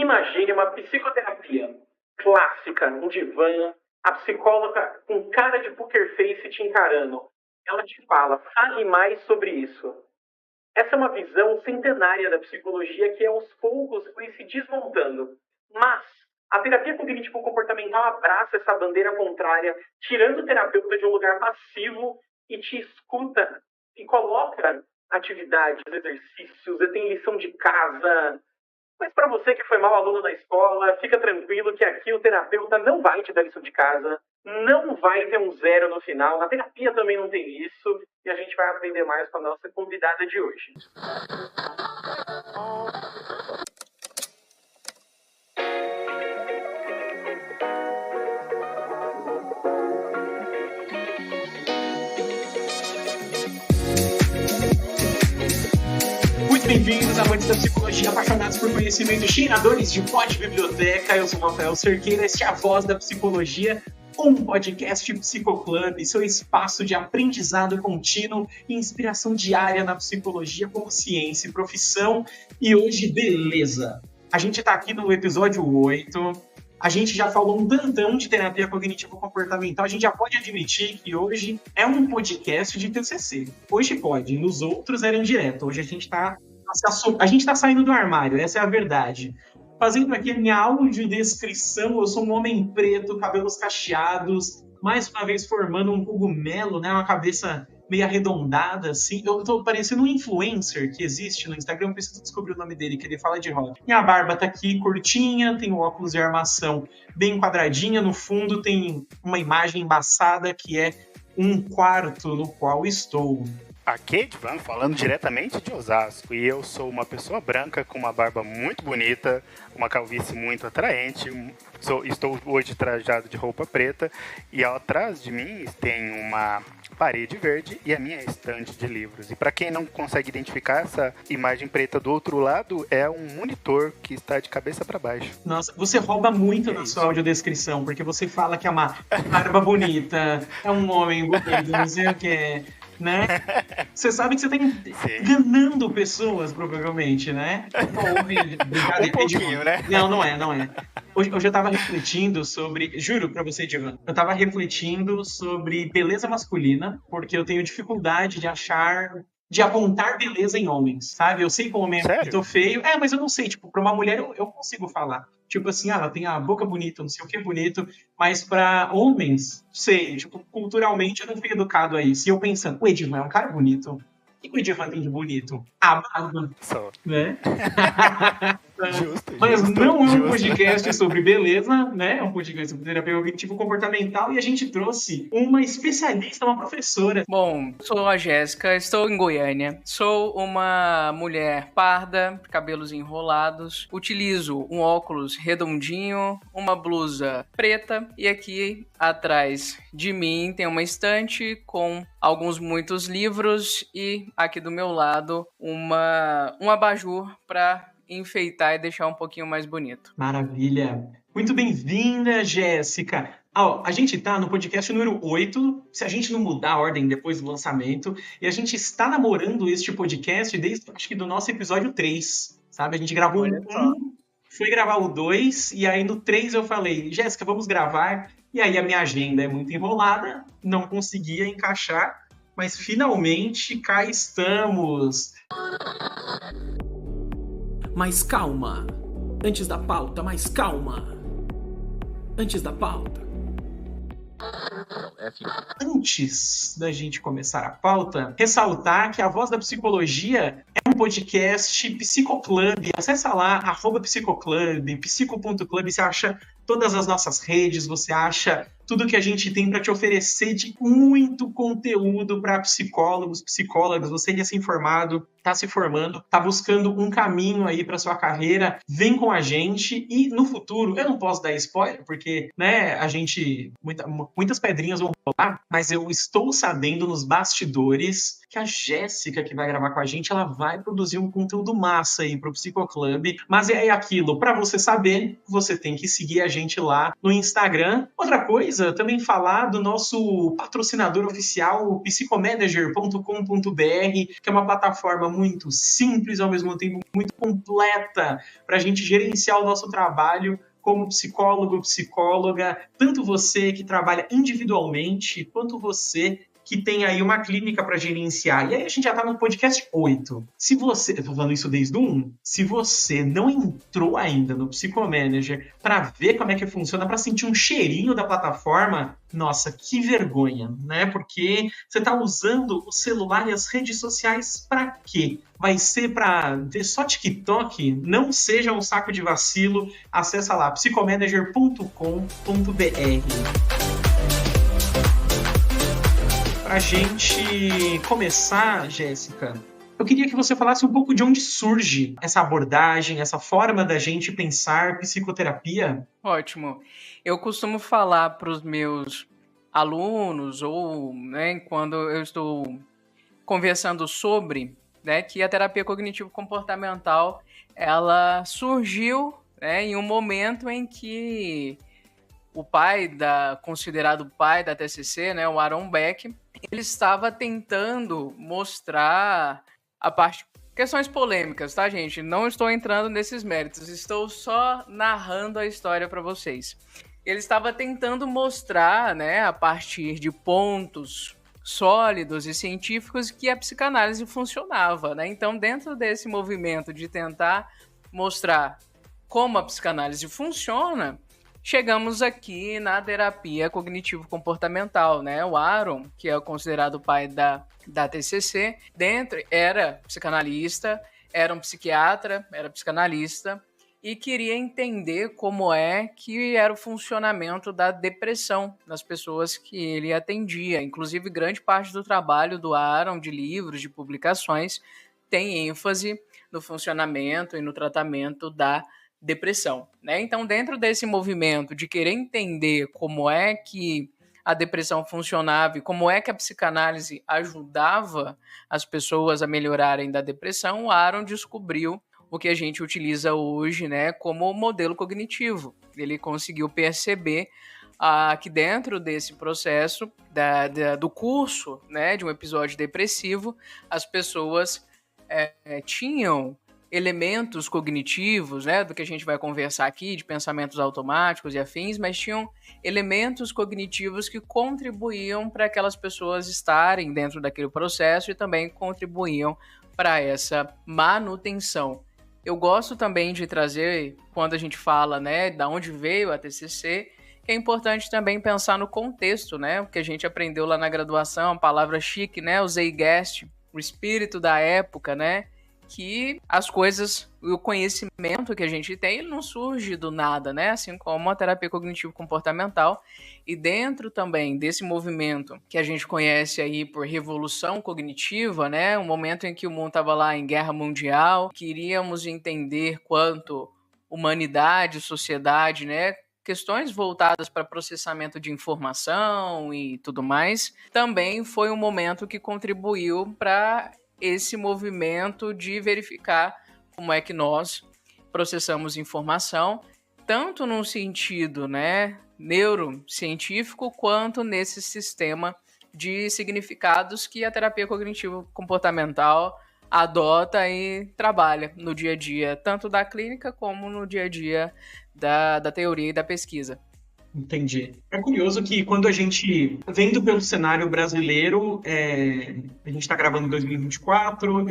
Imagine uma psicoterapia clássica, um divã, a psicóloga com cara de poker face te encarando. Ela te fala, fale mais sobre isso. Essa é uma visão centenária da psicologia que aos poucos foi se desmontando. Mas a terapia cognitivo-comportamental abraça essa bandeira contrária, tirando o terapeuta de um lugar passivo e te escuta e coloca atividades, exercícios, tem lição de casa. Mas para você que foi mau aluno na escola, fica tranquilo que aqui o terapeuta não vai te dar lição de casa, não vai ter um 0 no final, na terapia também não tem isso, e a gente vai aprender mais com a nossa convidada de hoje. Bem-vindos, amantes da psicologia, apaixonados por conhecimento, cheiradores de pó de biblioteca. Eu sou o Rafael Cerqueira, este é a Voz da Psicologia, um podcast Psicoclub, seu espaço de aprendizado contínuo e inspiração diária na psicologia como ciência e profissão. E hoje, beleza! A gente está aqui no episódio 8, a gente já falou um tantão de terapia cognitivo-comportamental, a gente já pode admitir que hoje é um podcast de TCC. Hoje pode, nos outros eram direto, hoje a gente está saindo do armário, essa é a verdade. Fazendo aqui a minha audiodescrição, eu sou um homem preto, cabelos cacheados, mais uma vez formando um cogumelo, né, uma cabeça meio arredondada, assim. Eu tô parecendo um influencer que existe no Instagram, eu preciso descobrir o nome dele, que ele fala de rock. Minha barba tá aqui curtinha, tem o óculos de armação bem quadradinha, no fundo tem uma imagem embaçada que é um quarto no qual estou. Aqui, Edvan, falando diretamente de Osasco, e eu sou uma pessoa branca com uma barba muito bonita, uma calvície muito atraente, estou hoje trajado de roupa preta, e atrás de mim tem uma parede verde e a minha estante de livros. E para quem não consegue identificar essa imagem preta do outro lado, é um monitor que está de cabeça para baixo. Nossa, você rouba muito na sua audiodescrição, porque você fala que é uma barba bonita, é um homem bonito, não sei o que, né? Você sabe que você tá enganando pessoas, provavelmente, né? Um pouquinho, né? Não é. Hoje eu tava refletindo sobre... Juro pra você, Diego, eu tava refletindo sobre beleza masculina, porque eu tenho dificuldade de apontar beleza em homens, sabe? Eu sei como homem é muito feio. Mas eu não sei, tipo, pra uma mulher eu consigo falar. Tipo assim, ela tem a boca bonita, não sei o que bonito, mas pra homens, sei, tipo, culturalmente eu não fui educado a isso. E eu pensando, o Edvan é um cara bonito. O que o Edvan tem de bonito? A barba, né? Mas não é um podcast sobre beleza, né? É um podcast sobre terapia cognitivo-comportamental e a gente trouxe uma especialista, uma professora. Bom, sou a Jéssica, estou em Goiânia. Sou uma mulher parda, cabelos enrolados. Utilizo um óculos redondinho, uma blusa preta e aqui atrás de mim tem uma estante com muitos livros e aqui do meu lado um abajur para enfeitar e deixar um pouquinho mais bonito. Maravilha! Muito bem-vinda, Jéssica! A gente tá no podcast número 8, se a gente não mudar a ordem depois do lançamento, e a gente está namorando este podcast desde, acho que do nosso episódio 3, sabe? A gente gravou foi gravar o 2, e aí no 3 eu falei, Jéssica, vamos gravar, e aí a minha agenda é muito enrolada, não conseguia encaixar, mas finalmente cá estamos! Mas calma, antes da pauta, mais calma, antes da pauta. Antes da gente começar a pauta, ressaltar que a Voz da Psicologia é um podcast Psicoclub. Acessa lá, @psicoclub, psico.club, você acha todas as nossas redes, você acha tudo que a gente tem para te oferecer de muito conteúdo para psicólogos, psicólogas, você recém-formado, está se formando, está buscando um caminho aí para sua carreira, vem com a gente e no futuro, eu não posso dar spoiler, porque, né, a gente, muitas pedrinhas vão rolar, mas eu estou sabendo nos bastidores que a Jéssica, que vai gravar com a gente, ela vai produzir um conteúdo massa aí pro Psicoclub, mas é aquilo, para você saber, você tem que seguir a gente lá no Instagram. Outra coisa, precisa também falar do nosso patrocinador oficial, o psicomanager.com.br, que é uma plataforma muito simples, ao mesmo tempo muito completa, para a gente gerenciar o nosso trabalho como psicólogo, psicóloga, tanto você que trabalha individualmente, quanto você que tem aí uma clínica para gerenciar. E aí a gente já está no podcast 8. Se você, eu tô falando isso desde o 1, se você não entrou ainda no Psicomanager para ver como é que funciona, para sentir um cheirinho da plataforma, nossa, que vergonha, né? Porque você está usando o celular e as redes sociais para quê? Vai ser para ver só TikTok? Não seja um saco de vacilo. Acessa lá, psicomanager.com.br. Para a gente começar, Jéssica, eu queria que você falasse um pouco de onde surge essa abordagem, essa forma da gente pensar psicoterapia. Ótimo. Eu costumo falar para os meus alunos ou, né, quando eu estou conversando sobre, né, que a terapia cognitivo-comportamental ela surgiu, né, em um momento em que o considerado pai da TCC, né, o Aaron Beck, ele estava tentando mostrar a parte questões polêmicas, tá, gente? Não estou entrando nesses méritos, estou só narrando a história para vocês. Ele estava tentando mostrar, né, a partir de pontos sólidos e científicos que a psicanálise funcionava, né? Então, dentro desse movimento de tentar mostrar como a psicanálise funciona, chegamos aqui na terapia cognitivo-comportamental, né? O Aaron, que é considerado o pai da TCC, era psicanalista, era um psiquiatra, era psicanalista e queria entender como é que era o funcionamento da depressão nas pessoas que ele atendia. Inclusive, grande parte do trabalho do Aaron, de livros, de publicações, tem ênfase no funcionamento e no tratamento da depressão, né? Então, dentro desse movimento de querer entender como é que a depressão funcionava e como é que a psicanálise ajudava as pessoas a melhorarem da depressão, o Aaron descobriu o que a gente utiliza hoje, né, como modelo cognitivo. Ele conseguiu perceber que dentro desse processo do curso, né, de um episódio depressivo, as pessoas tinham elementos cognitivos, né, do que a gente vai conversar aqui, de pensamentos automáticos e afins, mas tinham elementos cognitivos que contribuíam para aquelas pessoas estarem dentro daquele processo e também contribuíam para essa manutenção. Eu gosto também de trazer, quando a gente fala, né, da onde veio a TCC, que é importante também pensar no contexto, né, o que a gente aprendeu lá na graduação, a palavra chique, né, o Zeitgeist, o espírito da época, né, que as coisas, o conhecimento que a gente tem, ele não surge do nada, né? Assim como a terapia cognitivo-comportamental. E dentro também desse movimento que a gente conhece aí por revolução cognitiva, né? Um momento em que o mundo estava lá em guerra mundial, queríamos entender quanto humanidade, sociedade, né? Questões voltadas para processamento de informação e tudo mais, também foi um momento que contribuiu para esse movimento de verificar como é que nós processamos informação, tanto num sentido, né, neurocientífico, quanto nesse sistema de significados que a terapia cognitivo-comportamental adota e trabalha no dia a dia, tanto da clínica como no dia a dia da teoria e da pesquisa. Entendi. É curioso que quando a gente, vendo pelo cenário brasileiro, a gente está gravando em 2024,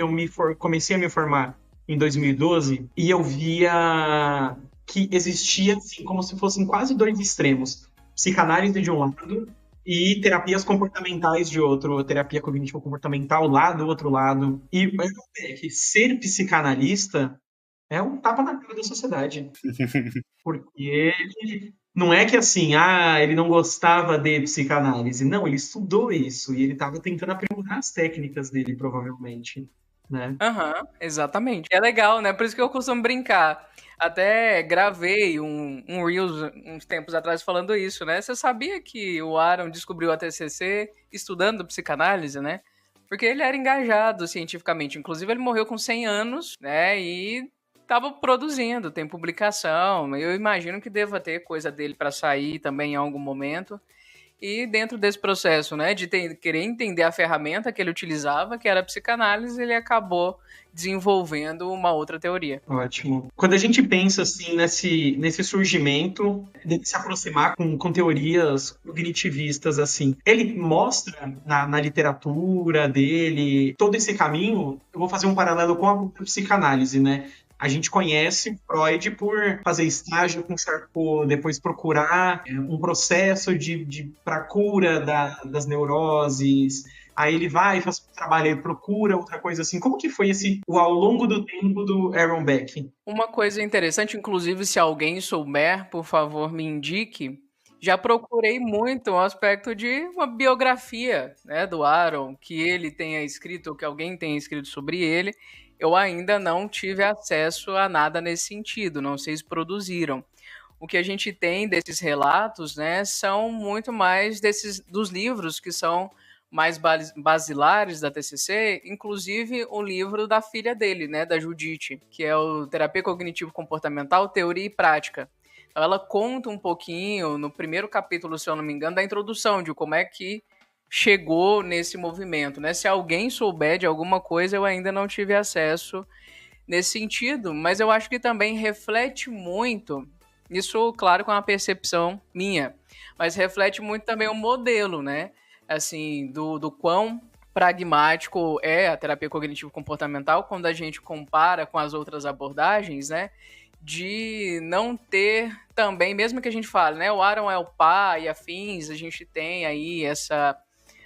comecei a me formar em 2012 e eu via que existia assim, como se fossem quase dois extremos. Psicanálise de um lado e terapias comportamentais de outro, terapia cognitivo-comportamental lá do outro lado. E que ser psicanalista é um tapa na cara da sociedade. Porque não é que assim, ele não gostava de psicanálise. Não, ele estudou isso e ele estava tentando aprimorar as técnicas dele, provavelmente, né? Exatamente. É legal, né? Por isso que eu costumo brincar. Até gravei um Reels uns tempos atrás falando isso, né? Você sabia que o Aaron descobriu a TCC estudando psicanálise, né? Porque ele era engajado cientificamente. Inclusive, ele morreu com 100 anos, né? E estava produzindo, tem publicação. Eu imagino que deva ter coisa dele para sair também em algum momento. E dentro desse processo, né, de querer entender a ferramenta que ele utilizava, que era a psicanálise, ele acabou desenvolvendo uma outra teoria. Ótimo. Quando a gente pensa assim nesse surgimento, de se aproximar com teorias cognitivistas assim, ele mostra na literatura dele todo esse caminho. Eu vou fazer um paralelo com a psicanálise, né? A gente conhece Freud por fazer estágio com Charcot, depois procurar um processo para cura das neuroses. Aí ele vai, faz um trabalho, ele procura outra coisa assim. Como que foi ao longo do tempo do Aaron Beck? Uma coisa interessante, inclusive, se alguém souber, por favor, me indique. Já procurei muito o aspecto de uma biografia, né, do Aaron, que ele tenha escrito, ou que alguém tenha escrito sobre ele. Eu ainda não tive acesso a nada nesse sentido, não sei se produziram. O que a gente tem desses relatos, né, são muito mais dos livros que são mais basilares da TCC, inclusive o livro da filha dele, né, da Judith, que é o Terapia Cognitivo-Comportamental, Teoria e Prática. Então, ela conta um pouquinho, no primeiro capítulo, se eu não me engano, da introdução de como é que chegou nesse movimento, né? Se alguém souber de alguma coisa, eu ainda não tive acesso nesse sentido, mas eu acho que também reflete muito, isso, claro, com a percepção minha, mas reflete muito também o modelo, né? Assim, do quão pragmático é a terapia cognitivo-comportamental quando a gente compara com as outras abordagens, né? De não ter também, mesmo que a gente fale, né? O Aaron é o pai e afins, a gente tem aí essa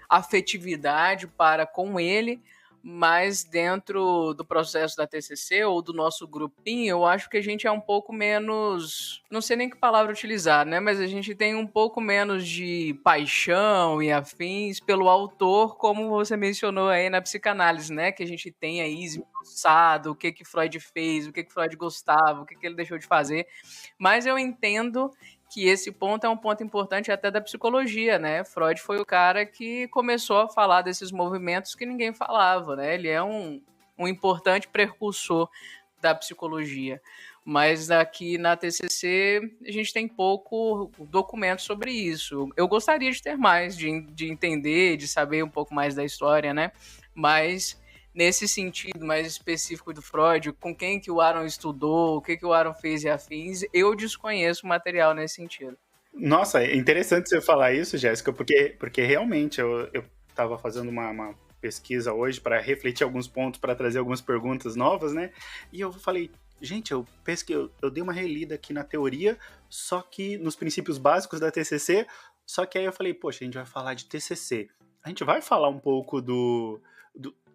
afetividade para com ele, mas dentro do processo da TCC ou do nosso grupinho, eu acho que a gente é um pouco menos, não sei nem que palavra utilizar, né? Mas a gente tem um pouco menos de paixão e afins pelo autor, como você mencionou aí na psicanálise, né? Que a gente tem aí esmiuçado o que Freud fez, o que Freud gostava, o que ele deixou de fazer. Mas eu entendo que esse ponto é um ponto importante até da psicologia, né? Freud foi o cara que começou a falar desses movimentos que ninguém falava, né? Ele é um importante precursor da psicologia. Mas aqui na TCC a gente tem pouco documento sobre isso. Eu gostaria de ter mais, de entender, de saber um pouco mais da história, né? Mas nesse sentido mais específico do Freud, com quem que o Aaron estudou, o que o Aaron fez e afins, eu desconheço material nesse sentido. Nossa, é interessante você falar isso, Jéssica, porque realmente eu estava fazendo uma pesquisa hoje para refletir alguns pontos, para trazer algumas perguntas novas, né? E eu falei, gente, eu dei uma relida aqui na teoria, só que nos princípios básicos da TCC, só que aí eu falei, poxa, a gente vai falar de TCC. A gente vai falar um pouco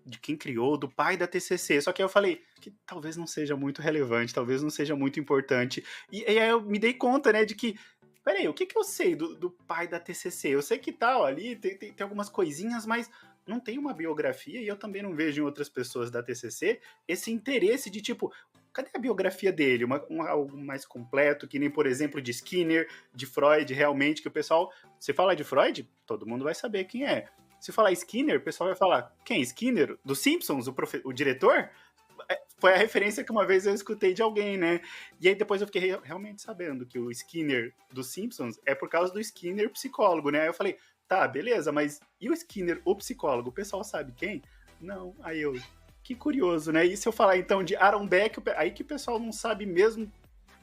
de quem criou, do pai da TCC. Só que aí eu falei que talvez não seja muito relevante, talvez não seja muito importante. E aí eu me dei conta, né, de que, peraí, o que eu sei do pai da TCC? Eu sei que tá, ó, ali tem algumas coisinhas, mas não tem uma biografia, e eu também não vejo em outras pessoas da TCC esse interesse de, tipo, cadê a biografia dele? Algo mais completo, que nem, por exemplo, de Skinner, de Freud, realmente, que o pessoal, se fala de Freud, todo mundo vai saber quem é. Se falar Skinner, o pessoal vai falar, quem? Skinner? Dos Simpsons? O diretor? Foi a referência que uma vez eu escutei de alguém, né? E aí depois eu fiquei realmente sabendo que o Skinner dos Simpsons é por causa do Skinner psicólogo, né? Aí eu falei, tá, beleza, mas e o Skinner, o psicólogo? O pessoal sabe quem? Não, aí eu... Que curioso, né? E se eu falar então de Aaron Beck, aí que o pessoal não sabe mesmo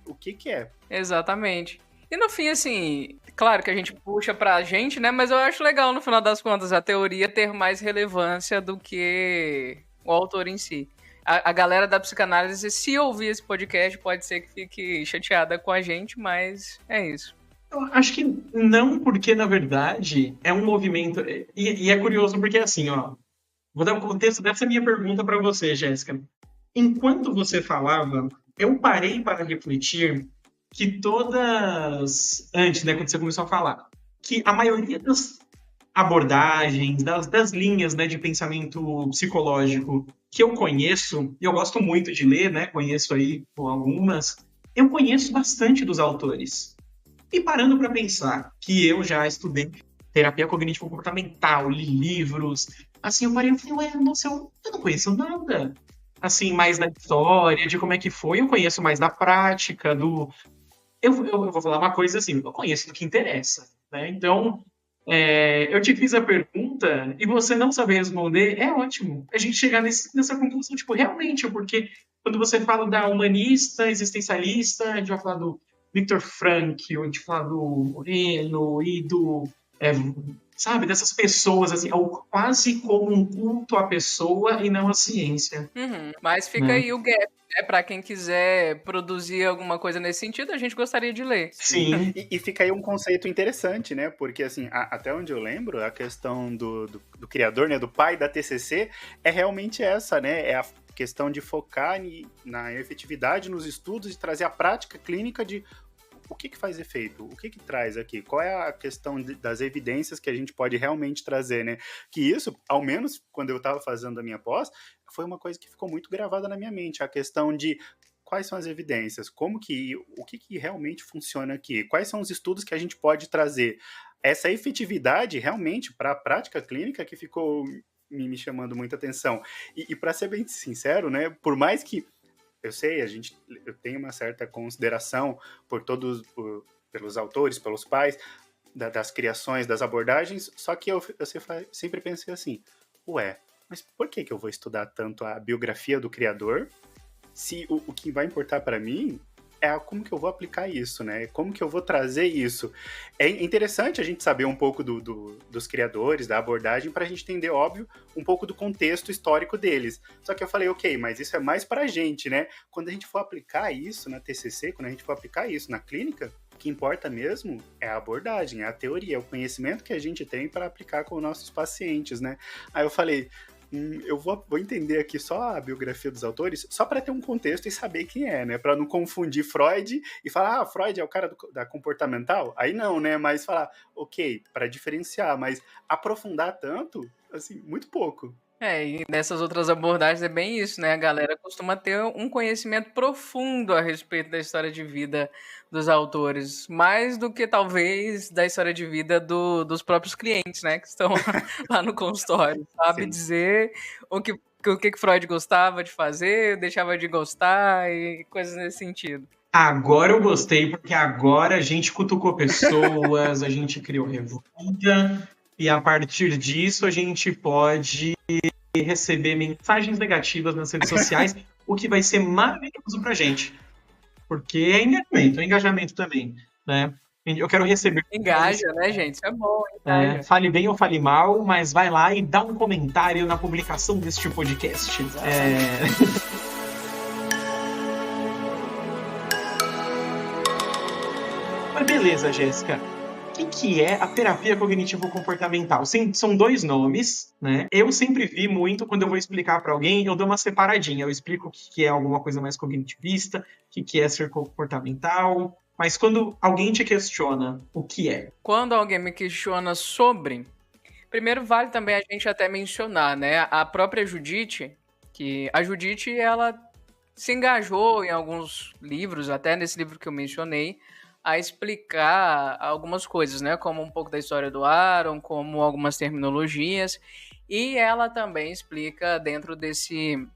o que é. Exatamente. E no fim, assim, claro que a gente puxa pra gente, né? Mas eu acho legal, no final das contas, a teoria ter mais relevância do que o autor em si. A galera da psicanálise, se ouvir esse podcast, pode ser que fique chateada com a gente, mas é isso. Eu acho que não, porque, na verdade, é um movimento... E é curioso porque, assim, ó... Vou dar um contexto dessa minha pergunta para você, Jéssica. Enquanto você falava, eu parei para refletir que todas... Antes, né, quando você começou a falar, que a maioria das abordagens, das linhas, né, de pensamento psicológico que eu conheço, e eu gosto muito de ler, né, conheço aí algumas, eu conheço bastante dos autores. E parando para pensar que eu já estudei terapia cognitivo-comportamental, li livros, assim, eu parei e falei, ué, nossa, eu não conheço nada. Assim, mais da história, de como é que foi, eu conheço mais da prática, Eu vou falar uma coisa assim, eu conheço do que interessa, né? Então, Eu te fiz a pergunta e você não saber responder, é ótimo. A gente chegar nessa conclusão, tipo, realmente, porque quando você fala da humanista, existencialista, a gente vai falar do Viktor Frankl, a gente fala do Moreno e é, sabe, dessas pessoas, assim, quase como um culto à pessoa e não à ciência, Mas fica né? aí o gap, né? Para quem quiser produzir alguma coisa nesse sentido, a gente gostaria de ler. Sim. Sim, E fica aí um conceito interessante, né? Porque, assim, até onde eu lembro, a questão do criador, né? Do pai da TCC, é realmente essa, né? É a questão de focar na efetividade nos estudos e trazer a prática clínica de o que faz efeito, o que traz aqui, qual é a questão das evidências que a gente pode realmente trazer, né? Que isso, ao menos quando eu estava fazendo a minha pós, foi uma coisa que ficou muito gravada na minha mente, a questão de quais são as evidências, o que realmente funciona aqui, quais são os estudos que a gente pode trazer. Essa efetividade realmente para a prática clínica que ficou me chamando muita atenção. E para ser bem sincero, né, por mais que eu sei, eu tenho uma certa consideração pelos autores, pelos pais, das criações, das abordagens, só que eu sempre pensei assim, ué, mas por que eu vou estudar tanto a biografia do criador se o que vai importar para mim é como que eu vou aplicar isso, né? Como que eu vou trazer isso? É interessante a gente saber um pouco dos criadores, da abordagem, para a gente entender, óbvio, um pouco do contexto histórico deles. Só que eu falei, ok, mas isso é mais para a gente, né? Quando a gente for aplicar isso na TCC, quando a gente for aplicar isso na clínica, o que importa mesmo é a abordagem, é a teoria, é o conhecimento que a gente tem para aplicar com os nossos pacientes, né? Aí eu falei, eu vou entender aqui só a biografia dos autores, só para ter um contexto e saber quem é, né? Para não confundir Freud e falar, Freud é o cara da comportamental? Aí não, né? Mas falar, ok, para diferenciar, mas aprofundar tanto, assim, muito pouco. E nessas outras abordagens é bem isso, né? A galera costuma ter um conhecimento profundo a respeito da história de vida dos autores, mais do que talvez da história de vida dos próprios clientes, né? Que estão lá no consultório. Sabe Sim. dizer o que Freud gostava de fazer, deixava de gostar e coisas nesse sentido. agora eu gostei, porque agora a gente cutucou pessoas, a gente criou revolta, e a partir disso a gente pode receber mensagens negativas nas redes sociais, o que vai ser maravilhoso pra gente. Porque é engajamento também, né? Eu quero receber. Engaja, né, gente? Isso é bom, engaja. Fale bem ou fale mal, mas vai lá e dá um comentário na publicação deste podcast. Mas beleza, Jéssica. O que é a terapia cognitivo-comportamental? São dois nomes, né? Eu sempre vi muito, quando eu vou explicar para alguém, eu dou uma separadinha. Eu explico o que é alguma coisa mais cognitivista, o que é ser comportamental. Mas quando alguém te questiona o que é? Quando alguém me questiona sobre, primeiro vale também a gente até mencionar, né? A própria Judith, que a Judith, ela se engajou em alguns livros, até nesse livro que eu mencionei, a explicar algumas coisas, né? Como um pouco da história do Aaron, como algumas terminologias. E ela também explica dentro desse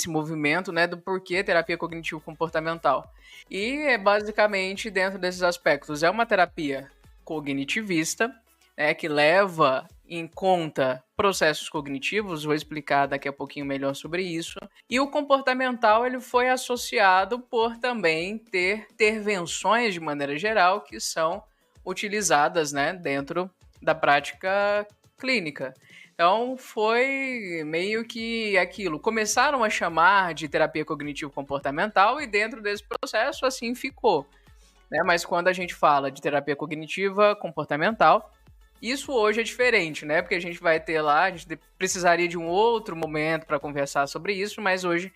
movimento, né, do porquê terapia cognitivo-comportamental. E é basicamente dentro desses aspectos. É uma terapia cognitivista, né, que leva em conta processos cognitivos, vou explicar daqui a pouquinho melhor sobre isso. E o comportamental ele foi associado por também ter intervenções de maneira geral que são utilizadas, né, dentro da prática clínica. Então foi meio que aquilo. Começaram a chamar de terapia cognitivo-comportamental e dentro desse processo assim ficou. Né? Mas quando a gente fala de terapia cognitiva comportamental, isso hoje é diferente, né? Porque a gente vai ter lá, a gente precisaria de um outro momento para conversar sobre isso, mas hoje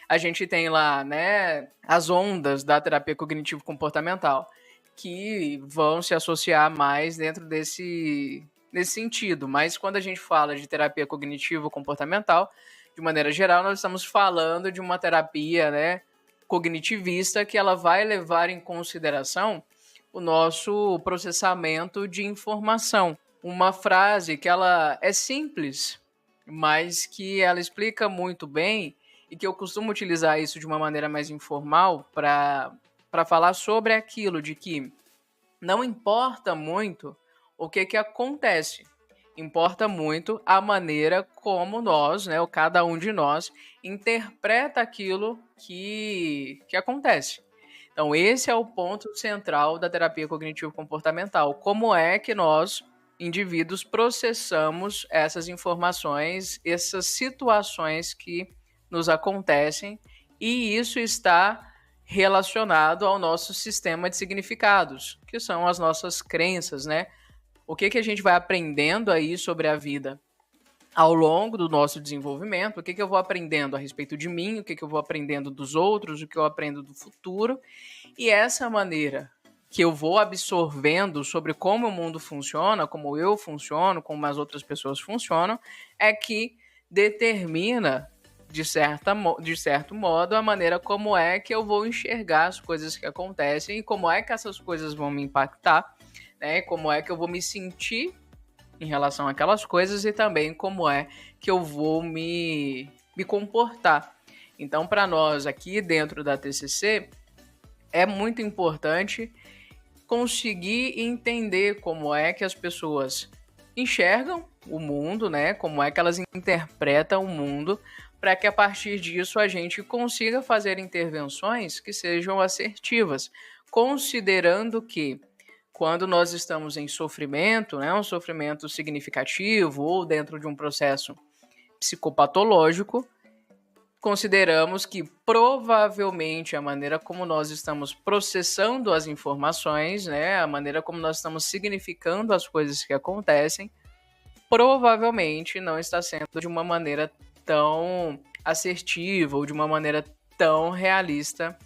a gente tem lá, né, as ondas da terapia cognitivo-comportamental que vão se associar mais dentro nesse sentido. Mas quando a gente fala de terapia cognitivo-comportamental, de maneira geral, nós estamos falando de uma terapia, né, cognitivista que ela vai levar em consideração o nosso processamento de informação. Uma frase que ela é simples, mas que ela explica muito bem e que eu costumo utilizar isso de uma maneira mais informal para falar sobre aquilo de que não importa muito o que acontece. Importa muito a maneira como nós, né, ou cada um de nós, interpreta aquilo que acontece. Então, esse é o ponto central da terapia cognitivo-comportamental. Como é que nós, indivíduos, processamos essas informações, essas situações que nos acontecem, e isso está relacionado ao nosso sistema de significados, que são as nossas crenças, né? O que a gente vai aprendendo aí sobre a vida ao longo do nosso desenvolvimento, o que eu vou aprendendo a respeito de mim, o que eu vou aprendendo dos outros, o que eu aprendo do futuro, e essa maneira que eu vou absorvendo sobre como o mundo funciona, como eu funciono, como as outras pessoas funcionam, é que determina, de certo modo, a maneira como é que eu vou enxergar as coisas que acontecem e como é que essas coisas vão me impactar, né? Como é que eu vou me sentir em relação àquelas coisas e também como é que eu vou me comportar. Então, para nós aqui dentro da TCC, é muito importante conseguir entender como é que as pessoas enxergam o mundo, né? Como é que elas interpretam o mundo, para que a partir disso a gente consiga fazer intervenções que sejam assertivas, considerando que quando nós estamos em sofrimento, né, um sofrimento significativo ou dentro de um processo psicopatológico, consideramos que provavelmente a maneira como nós estamos processando as informações, né, a maneira como nós estamos significando as coisas que acontecem, provavelmente não está sendo de uma maneira tão assertiva ou de uma maneira tão realista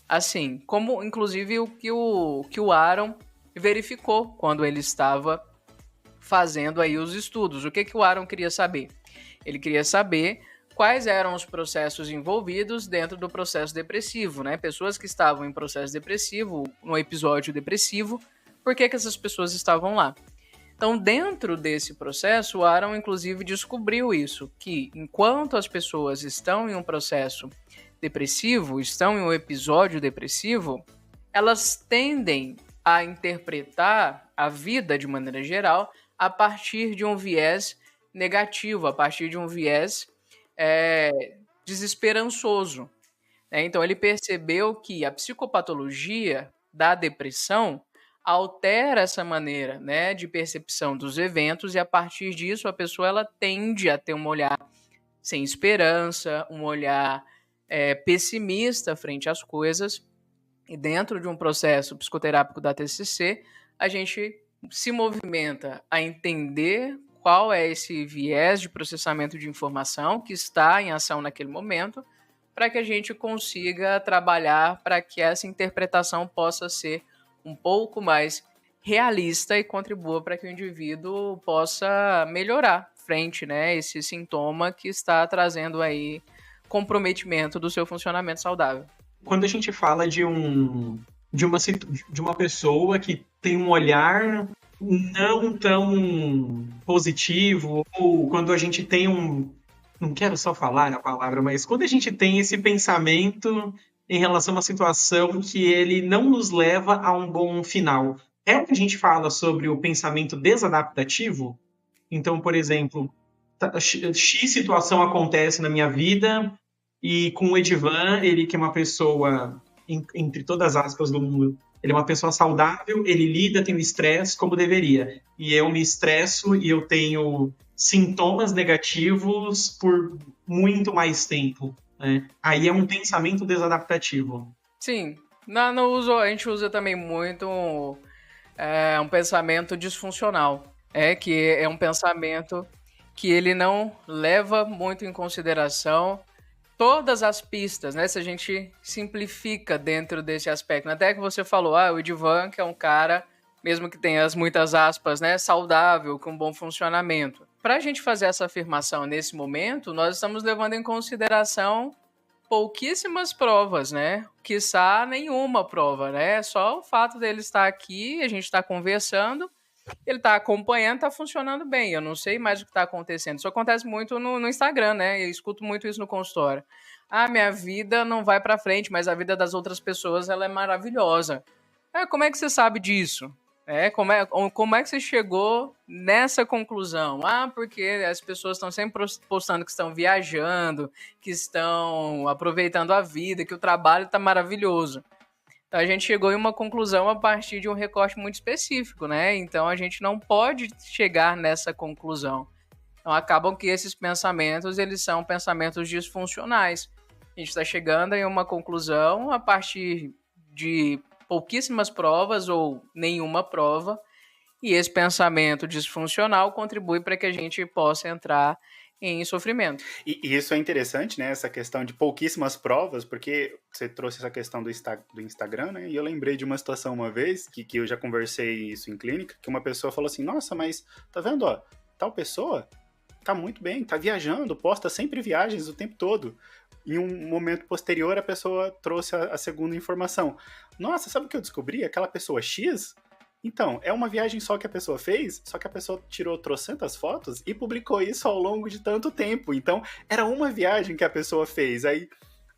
assim. Como, inclusive, o que o Aaron verificou quando ele estava fazendo aí os estudos. O que o Aaron queria saber? Ele queria saber quais eram os processos envolvidos dentro do processo depressivo, né? Pessoas que estavam em processo depressivo, no episódio depressivo, por que essas pessoas estavam lá? Então, dentro desse processo, o Aaron, inclusive, descobriu isso, que enquanto as pessoas estão em um processo depressivo, estão em um episódio depressivo, elas tendem a interpretar a vida, de maneira geral, a partir de um viés negativo, a partir de um viés desesperançoso. Então, ele percebeu que a psicopatologia da depressão altera essa maneira, né, de percepção dos eventos, e a partir disso a pessoa ela tende a ter um olhar sem esperança, um olhar pessimista frente às coisas. E dentro de um processo psicoterápico da TCC, a gente se movimenta a entender qual é esse viés de processamento de informação que está em ação naquele momento, para que a gente consiga trabalhar para que essa interpretação possa ser um pouco mais realista e contribua para que o indivíduo possa melhorar frente, né, esse sintoma que está trazendo aí comprometimento do seu funcionamento saudável. Quando a gente fala de uma pessoa que tem um olhar não tão positivo, ou quando a gente tem não quero só falar a palavra, mas quando a gente tem esse pensamento em relação a uma situação que ele não nos leva a um bom final. É o que a gente fala sobre o pensamento desadaptativo? Então, por exemplo, X situação acontece na minha vida e com o Edivan, ele que é uma pessoa, entre todas as aspas do mundo, ele é uma pessoa saudável, ele lida, tem o estresse como deveria. E eu me estresso e eu tenho sintomas negativos por muito mais tempo. Né? Aí é um pensamento desadaptativo. Sim. A gente usa também muito um pensamento disfuncional. Que é um pensamento que ele não leva muito em consideração todas as pistas, né? Se a gente simplifica dentro desse aspecto. Até que você falou, o Edivan, que é um cara, mesmo que tenha muitas aspas, né, saudável, com bom funcionamento. Para a gente fazer essa afirmação nesse momento, nós estamos levando em consideração pouquíssimas provas, né? Quiçá nenhuma prova, né? Só o fato dele estar aqui, a gente está conversando, ele está acompanhando, está funcionando bem. Eu não sei mais o que está acontecendo. Isso acontece muito no Instagram, né? Eu escuto muito isso no consultório. Minha vida não vai para frente, mas a vida das outras pessoas ela é maravilhosa. Como é que você sabe disso? Como é que você chegou nessa conclusão? Ah, porque as pessoas estão sempre postando que estão viajando, que estão aproveitando a vida, que o trabalho está maravilhoso. Então a gente chegou em uma conclusão a partir de um recorte muito específico, né? Então a gente não pode chegar nessa conclusão. Então acabam que esses pensamentos, eles são pensamentos disfuncionais. A gente está chegando em uma conclusão a partir de pouquíssimas provas ou nenhuma prova, e esse pensamento disfuncional contribui para que a gente possa entrar em sofrimento. E isso é interessante, né? Essa questão de pouquíssimas provas, porque você trouxe essa questão do Instagram, né? E eu lembrei de uma situação uma vez, que eu já conversei isso em clínica, que uma pessoa falou assim, nossa, mas tá vendo, ó, tal pessoa tá muito bem, tá viajando, posta sempre viagens o tempo todo. Em um momento posterior, a pessoa trouxe a segunda informação. Nossa, sabe o que eu descobri? Aquela pessoa X... Então, é uma viagem só que a pessoa fez, só que a pessoa tirou trocentas fotos e publicou isso ao longo de tanto tempo. Então, era uma viagem que a pessoa fez. Aí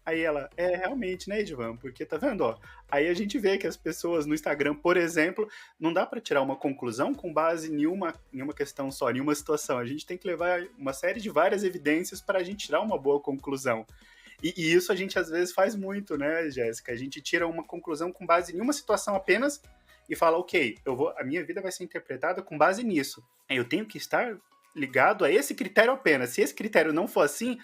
ela, realmente, né, Edvan? Porque, tá vendo, ó? Aí a gente vê que as pessoas no Instagram, por exemplo, não dá pra tirar uma conclusão com base em uma questão só, em uma situação. A gente tem que levar uma série de várias evidências para a gente tirar uma boa conclusão. E isso a gente, às vezes, faz muito, né, Jéssica? A gente tira uma conclusão com base em uma situação apenas e fala, ok, a minha vida vai ser interpretada com base nisso. Eu tenho que estar ligado a esse critério apenas. Se esse critério não for assim,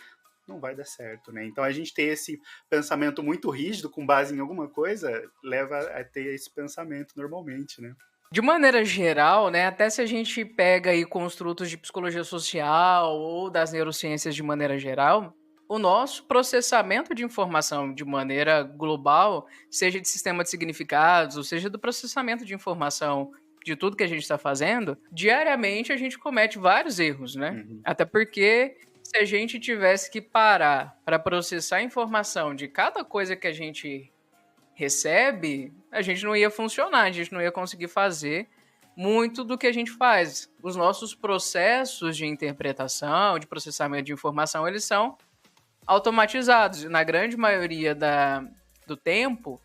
não vai dar certo, né? Então a gente ter esse pensamento muito rígido com base em alguma coisa leva a ter esse pensamento normalmente, né? De maneira geral, né, até se a gente pega aí construtos de psicologia social ou das neurociências de maneira geral, o nosso processamento de informação de maneira global, seja de sistema de significados, ou seja do processamento de informação de tudo que a gente está fazendo, diariamente a gente comete vários erros, né? Uhum. Até porque se a gente tivesse que parar para processar a informação de cada coisa que a gente recebe, a gente não ia funcionar, a gente não ia conseguir fazer muito do que a gente faz. Os nossos processos de interpretação, de processamento de informação, eles são automatizados, e na grande maioria do tempo,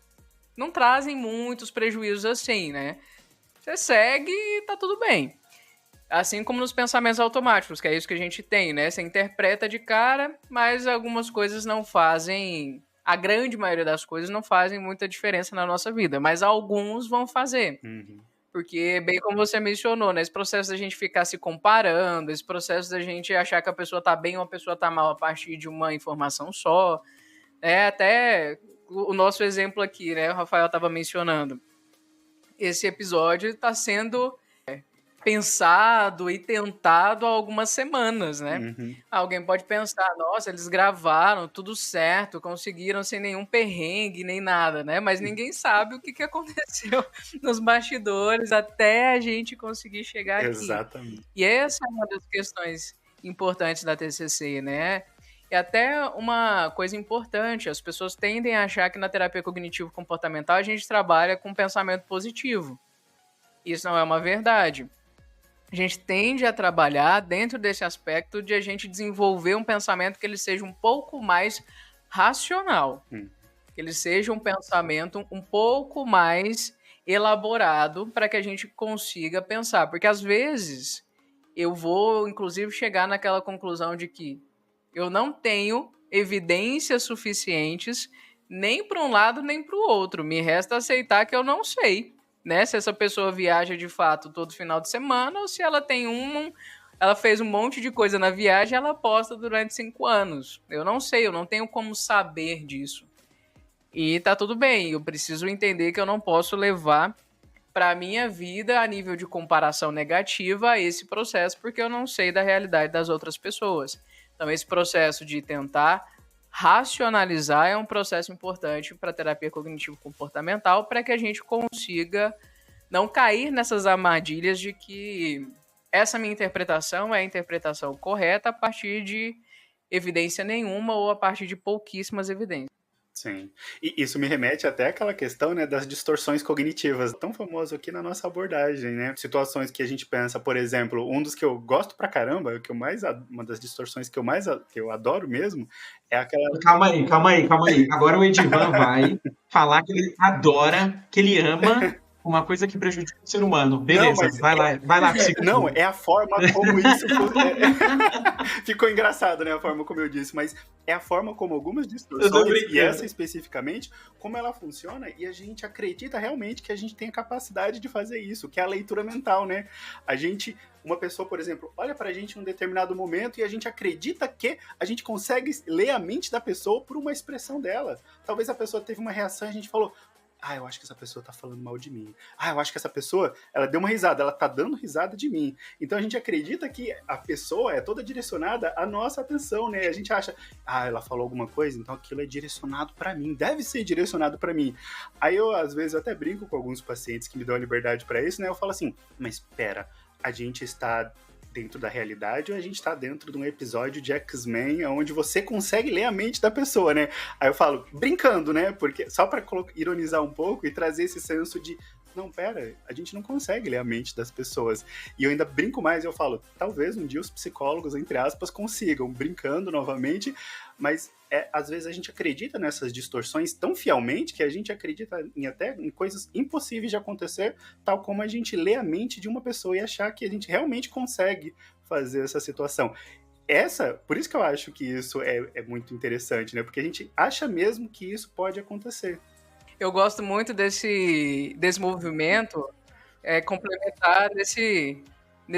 não trazem muitos prejuízos assim, né? Você segue e tá tudo bem. Assim como nos pensamentos automáticos, que é isso que a gente tem, né? Você interpreta de cara, mas algumas coisas não fazem... A grande maioria das coisas não fazem muita diferença na nossa vida, mas alguns vão fazer. Uhum. Porque, bem como você mencionou, né, esse processo da gente ficar se comparando, esse processo da gente achar que a pessoa tá bem ou a pessoa tá mal a partir de uma informação só, até o nosso exemplo aqui, né, o Rafael estava mencionando, esse episódio está sendo pensado e tentado há algumas semanas, né? Uhum. Alguém pode pensar, nossa, eles gravaram tudo certo, conseguiram sem nenhum perrengue, nem nada, né? Mas ninguém sabe o que aconteceu nos bastidores até a gente conseguir chegar aqui. Exatamente. E essa é uma das questões importantes da TCC, né? E até uma coisa importante, as pessoas tendem a achar que na terapia cognitivo-comportamental a gente trabalha com pensamento positivo. Isso não é uma verdade. A gente tende a trabalhar dentro desse aspecto de a gente desenvolver um pensamento que ele seja um pouco mais racional. Que ele seja um pensamento um pouco mais elaborado para que a gente consiga pensar. Porque às vezes eu vou, inclusive, chegar naquela conclusão de que eu não tenho evidências suficientes nem para um lado nem para o outro. Me resta aceitar que eu não sei, né, se essa pessoa viaja de fato todo final de semana ou se ela tem ela fez um monte de coisa na viagem e ela posta durante 5 anos. Eu não sei, eu não tenho como saber disso. E tá tudo bem, eu preciso entender que eu não posso levar para a minha vida a nível de comparação negativa esse processo, porque eu não sei da realidade das outras pessoas. Então esse processo de tentar racionalizar é um processo importante para a terapia cognitivo-comportamental para que a gente consiga não cair nessas armadilhas de que essa minha interpretação é a interpretação correta a partir de evidência nenhuma ou a partir de pouquíssimas evidências. Sim. E isso me remete até àquela questão, né, das distorções cognitivas, tão famoso aqui na nossa abordagem, né? Situações que a gente pensa, por exemplo, um dos que eu gosto pra caramba, uma das distorções que eu adoro mesmo, é aquela... Calma aí. Agora o Edivan vai falar que ele adora, que ele ama uma coisa que prejudica o ser humano. Beleza, Não, mas vai lá, psicólogo. Não, é a forma como isso ficou engraçado, né? A forma como eu disse, mas é a forma como algumas Eu tô distorções, brincando. e essa especificamente, como ela funciona, e a gente acredita realmente que a gente tem a capacidade de fazer isso, que é a leitura mental, né? Uma pessoa, por exemplo, olha pra gente em um determinado momento e a gente acredita que a gente consegue ler a mente da pessoa por uma expressão dela. Talvez a pessoa teve uma reação e a gente falou: eu acho que essa pessoa tá falando mal de mim. Eu acho que essa pessoa, ela deu uma risada, ela tá dando risada de mim. Então a gente acredita que a pessoa é toda direcionada à nossa atenção, né? A gente acha, ela falou alguma coisa, então aquilo é direcionado pra mim, deve ser direcionado pra mim. Aí às vezes, eu até brinco com alguns pacientes que me dão a liberdade pra isso, né? Eu falo assim, mas espera, a gente está dentro da realidade ou a gente está dentro de um episódio de X-Men onde você consegue ler a mente da pessoa, né? Aí eu falo, brincando, né? Porque só para ironizar um pouco e trazer esse senso de não, pera, a gente não consegue ler a mente das pessoas. E eu ainda brinco mais, eu falo, talvez um dia os psicólogos, entre aspas, consigam, brincando novamente, mas às vezes a gente acredita nessas distorções tão fielmente que a gente acredita até em coisas impossíveis de acontecer, tal como a gente lê a mente de uma pessoa e achar que a gente realmente consegue fazer essa situação. Por isso que eu acho que isso é muito interessante, né? Porque a gente acha mesmo que isso pode acontecer. Eu gosto muito desse movimento complementar nesse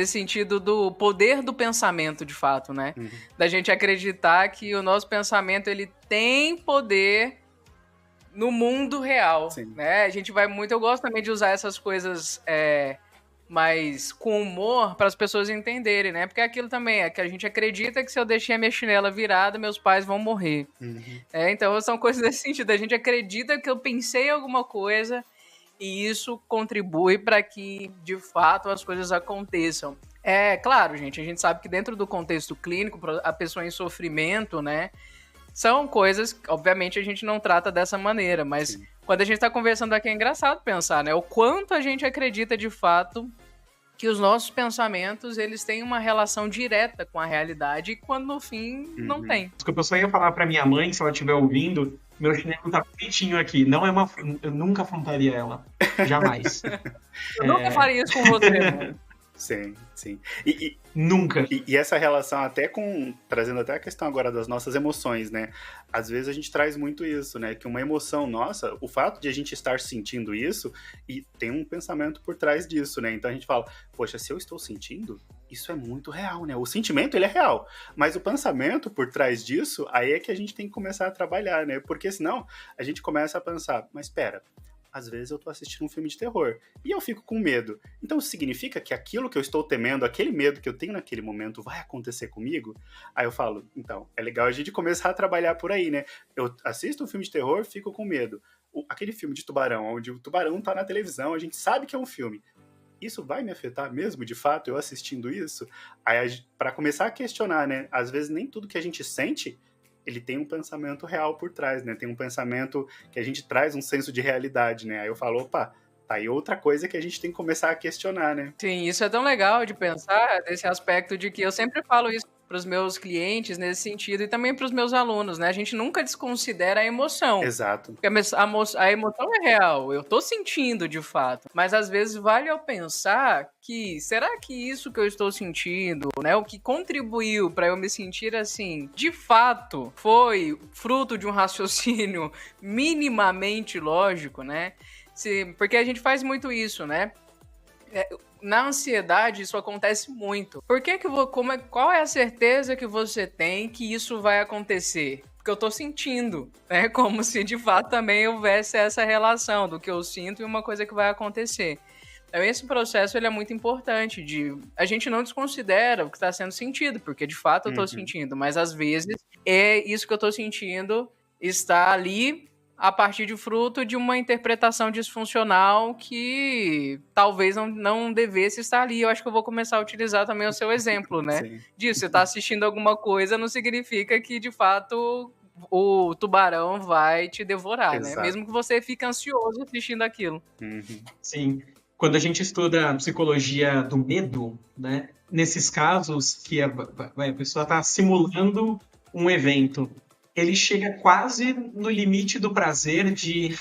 sentido do poder do pensamento, de fato, né? Uhum. Da gente acreditar que o nosso pensamento ele tem poder no mundo real, né? A gente vai muito... Eu gosto também de usar essas coisas mais com humor para as pessoas entenderem, né? Porque aquilo também é que a gente acredita que se eu deixei a minha chinela virada, meus pais vão morrer. Uhum. Então são coisas desse sentido. A gente acredita que eu pensei em alguma coisa e isso contribui para que, de fato, as coisas aconteçam. Claro, gente, a gente sabe que dentro do contexto clínico, a pessoa em sofrimento, né, são coisas que, obviamente, a gente não trata dessa maneira, mas sim, quando a gente está conversando aqui é engraçado pensar, né, o quanto a gente acredita, de fato, que os nossos pensamentos, eles têm uma relação direta com a realidade e quando, no fim, não tem. Desculpa, eu só ia falar pra minha mãe, se ela estiver ouvindo, meu chinelo tá feitinho aqui. Não é eu nunca afrontaria ela. Jamais. Eu nunca faria isso com você, mano. Sim. Nunca. E essa relação trazendo até a questão agora das nossas emoções, né? Às vezes a gente traz muito isso, né? Que uma emoção nossa, o fato de a gente estar sentindo isso, e tem um pensamento por trás disso, né? Então a gente fala, poxa, se eu estou sentindo, isso é muito real, né? O sentimento, ele é real, mas o pensamento por trás disso, aí é que a gente tem que começar a trabalhar, né? Porque senão a gente começa a pensar, mas espera, às vezes eu tô assistindo um filme de terror e eu fico com medo. Então significa que aquilo que eu estou temendo, aquele medo que eu tenho naquele momento vai acontecer comigo? Aí eu falo, então, é legal a gente começar a trabalhar por aí, né? Eu assisto um filme de terror, fico com medo. Aquele filme de tubarão, onde o tubarão tá na televisão, a gente sabe que é um filme. Isso vai me afetar mesmo, de fato, eu assistindo isso? Aí, para começar a questionar, né? Às vezes nem tudo que a gente sente ele tem um pensamento real por trás, né? Tem um pensamento que a gente traz um senso de realidade, né? Aí eu falo, opa, tá aí outra coisa que a gente tem que começar a questionar, né? Sim, isso é tão legal de pensar, desse aspecto de que eu sempre falo isso para os meus clientes nesse sentido e também para os meus alunos, né? A gente nunca desconsidera a emoção. Exato. Porque a emoção é real, eu tô sentindo de fato. Mas às vezes vale eu pensar que, será que isso que eu estou sentindo, né? O que contribuiu para eu me sentir assim, de fato, foi fruto de um raciocínio minimamente lógico, né? Porque a gente faz muito isso, né? Na ansiedade, isso acontece muito. Qual é a certeza que você tem que isso vai acontecer? Porque eu tô sentindo, né? Como se de fato também houvesse essa relação do que eu sinto e uma coisa que vai acontecer. Então esse processo ele é muito importante. A gente não desconsidera o que está sendo sentido, porque de fato eu tô sentindo, mas às vezes isso que eu tô sentindo está ali a partir de fruto de uma interpretação disfuncional que talvez não devesse estar ali. Eu acho que eu vou começar a utilizar também o seu exemplo, né? Sim. Disso, você está assistindo alguma coisa não significa que, de fato, o tubarão vai te devorar, Exato. né? Mesmo que você fique ansioso assistindo aquilo. Sim. Quando a gente estuda a psicologia do medo, né? Nesses casos que a pessoa está simulando um evento, ele chega quase no limite do prazer de,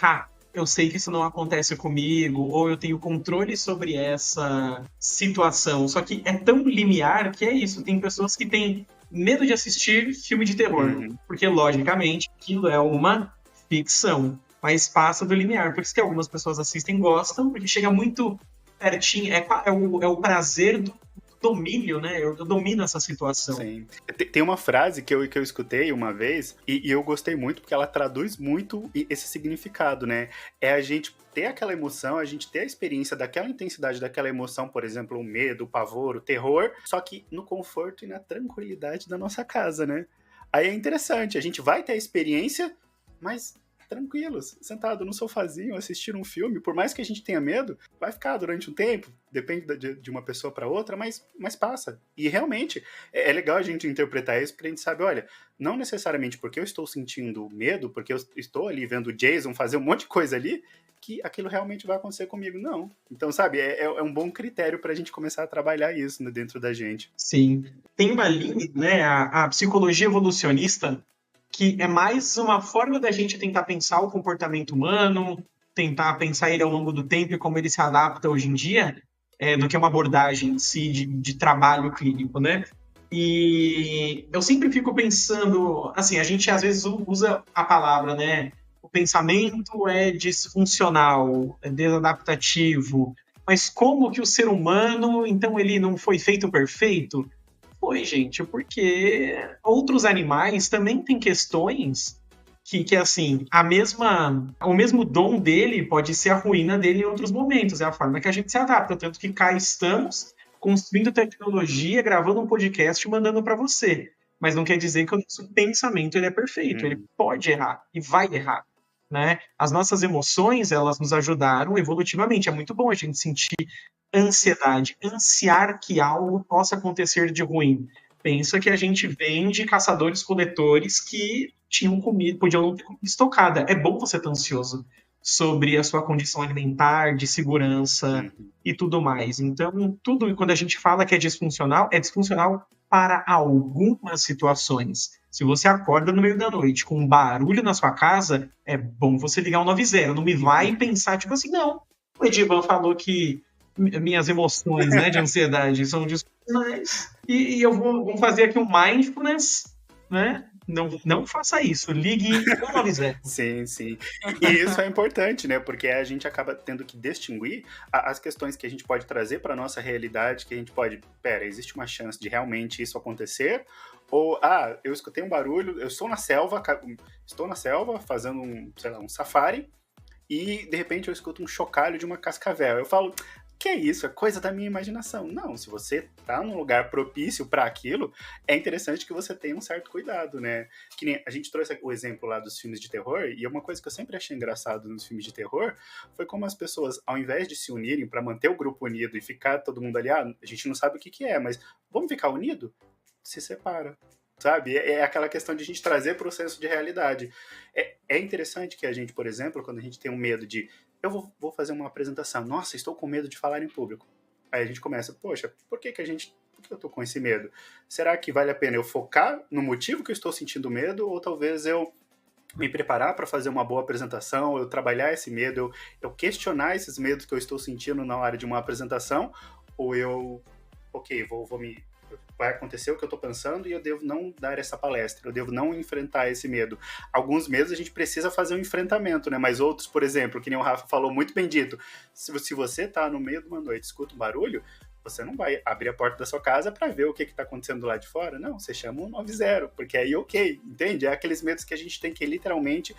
eu sei que isso não acontece comigo, ou eu tenho controle sobre essa situação. Só que é tão limiar que é isso. Tem pessoas que têm medo de assistir filme de terror, porque, logicamente, aquilo é uma ficção, mas passa do limiar. Por isso que algumas pessoas assistem e gostam, porque chega muito pertinho, é o prazer do domínio, né? Eu domino essa situação. Sim. Tem uma frase que eu escutei uma vez e eu gostei muito porque ela traduz muito esse significado, né? É a gente ter aquela emoção, a gente ter a experiência daquela intensidade daquela emoção, por exemplo, o medo, o pavor, o terror, só que no conforto e na tranquilidade da nossa casa, né? Aí é interessante, a gente vai ter a experiência, mas tranquilos, sentado no sofazinho, assistindo um filme, por mais que a gente tenha medo, vai ficar durante um tempo, depende de uma pessoa para outra, mas passa. E realmente, é legal a gente interpretar isso, porque a gente sabe, olha, não necessariamente porque eu estou sentindo medo, porque eu estou ali vendo o Jason fazer um monte de coisa ali, que aquilo realmente vai acontecer comigo, não. Então, sabe, é um bom critério para a gente começar a trabalhar isso, né, dentro da gente. Sim. Tem uma linha, né, a psicologia evolucionista, que é mais uma forma da gente tentar pensar o comportamento humano, tentar pensar ele ao longo do tempo e como ele se adapta hoje em dia, do que uma abordagem em si de trabalho clínico, né? E eu sempre fico pensando, assim, a gente às vezes usa a palavra, né? O pensamento é disfuncional, é desadaptativo, mas como que o ser humano, então, ele não foi feito perfeito? Foi, gente, porque outros animais também têm questões que assim, o mesmo dom dele pode ser a ruína dele em outros momentos, é a forma que a gente se adapta, tanto que cá estamos construindo tecnologia, gravando um podcast e mandando para você, mas não quer dizer que o nosso pensamento ele é perfeito, ele pode errar e vai errar, né? As nossas emoções, elas nos ajudaram evolutivamente, é muito bom a gente sentir ansiedade, ansiar que algo possa acontecer de ruim. Pensa que a gente vem de caçadores-coletores que tinham comida, podiam não ter comida estocada. É bom você estar ansioso sobre a sua condição alimentar, de segurança e tudo mais. Então, tudo quando a gente fala que é disfuncional para algumas situações. Se você acorda no meio da noite com um barulho na sua casa, é bom você ligar o 90. Não me vai pensar, tipo assim, não. O Edivan falou que minhas emoções, né, de ansiedade são disfuncionais e eu vou fazer aqui um mindfulness, né? Não faça isso, ligue o 90. Sim, sim. E isso é importante, né? Porque a gente acaba tendo que distinguir as questões que a gente pode trazer para nossa realidade, que a gente pode, existe uma chance de realmente isso acontecer, ou, eu escutei um barulho, eu estou na selva fazendo um safari, e de repente eu escuto um chocalho de uma cascavel. Eu falo, que é isso? É coisa da minha imaginação. Não, se você tá num lugar propício para aquilo, é interessante que você tenha um certo cuidado, né? Que nem a gente trouxe o exemplo lá dos filmes de terror, e uma coisa que eu sempre achei engraçado nos filmes de terror foi como as pessoas, ao invés de se unirem para manter o grupo unido e ficar todo mundo ali, a gente não sabe o que é, mas vamos ficar unido? Se separa. Sabe? É aquela questão de a gente trazer para o senso de realidade. É interessante que a gente, por exemplo, quando a gente tem um medo de eu vou fazer uma apresentação, nossa, estou com medo de falar em público. Aí a gente começa, poxa, por que eu tô com esse medo? Será que vale a pena eu focar no motivo que eu estou sentindo medo, ou talvez eu me preparar para fazer uma boa apresentação, eu trabalhar esse medo, eu questionar esses medos que eu estou sentindo na hora de uma apresentação, ou vai acontecer o que eu estou pensando e eu devo não dar essa palestra, eu devo não enfrentar esse medo. Alguns medos a gente precisa fazer um enfrentamento, né? Mas outros, por exemplo, que nem o Rafa falou, muito bem dito, se você está no meio de uma noite, escuta um barulho, você não vai abrir a porta da sua casa para ver o que está acontecendo lá de fora, não, você chama um 90, porque aí entende? É aqueles medos que a gente tem que literalmente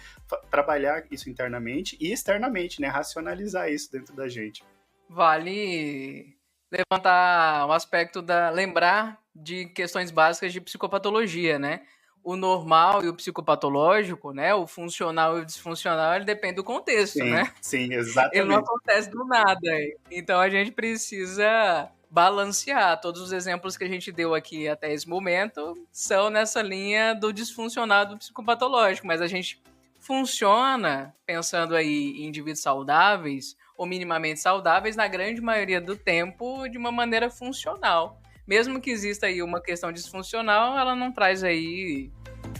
trabalhar isso internamente e externamente, né? Racionalizar isso dentro da gente. Vale levantar um aspecto lembrar de questões básicas de psicopatologia, né? O normal e o psicopatológico, né? O funcional e o disfuncional, ele depende do contexto, né? Sim, exatamente. Ele não acontece do nada. Então a gente precisa balancear. Todos os exemplos que a gente deu aqui até esse momento são nessa linha do disfuncional do psicopatológico, mas a gente funciona pensando aí em indivíduos saudáveis ou minimamente saudáveis na grande maioria do tempo de uma maneira funcional. Mesmo que exista aí uma questão disfuncional, ela não traz aí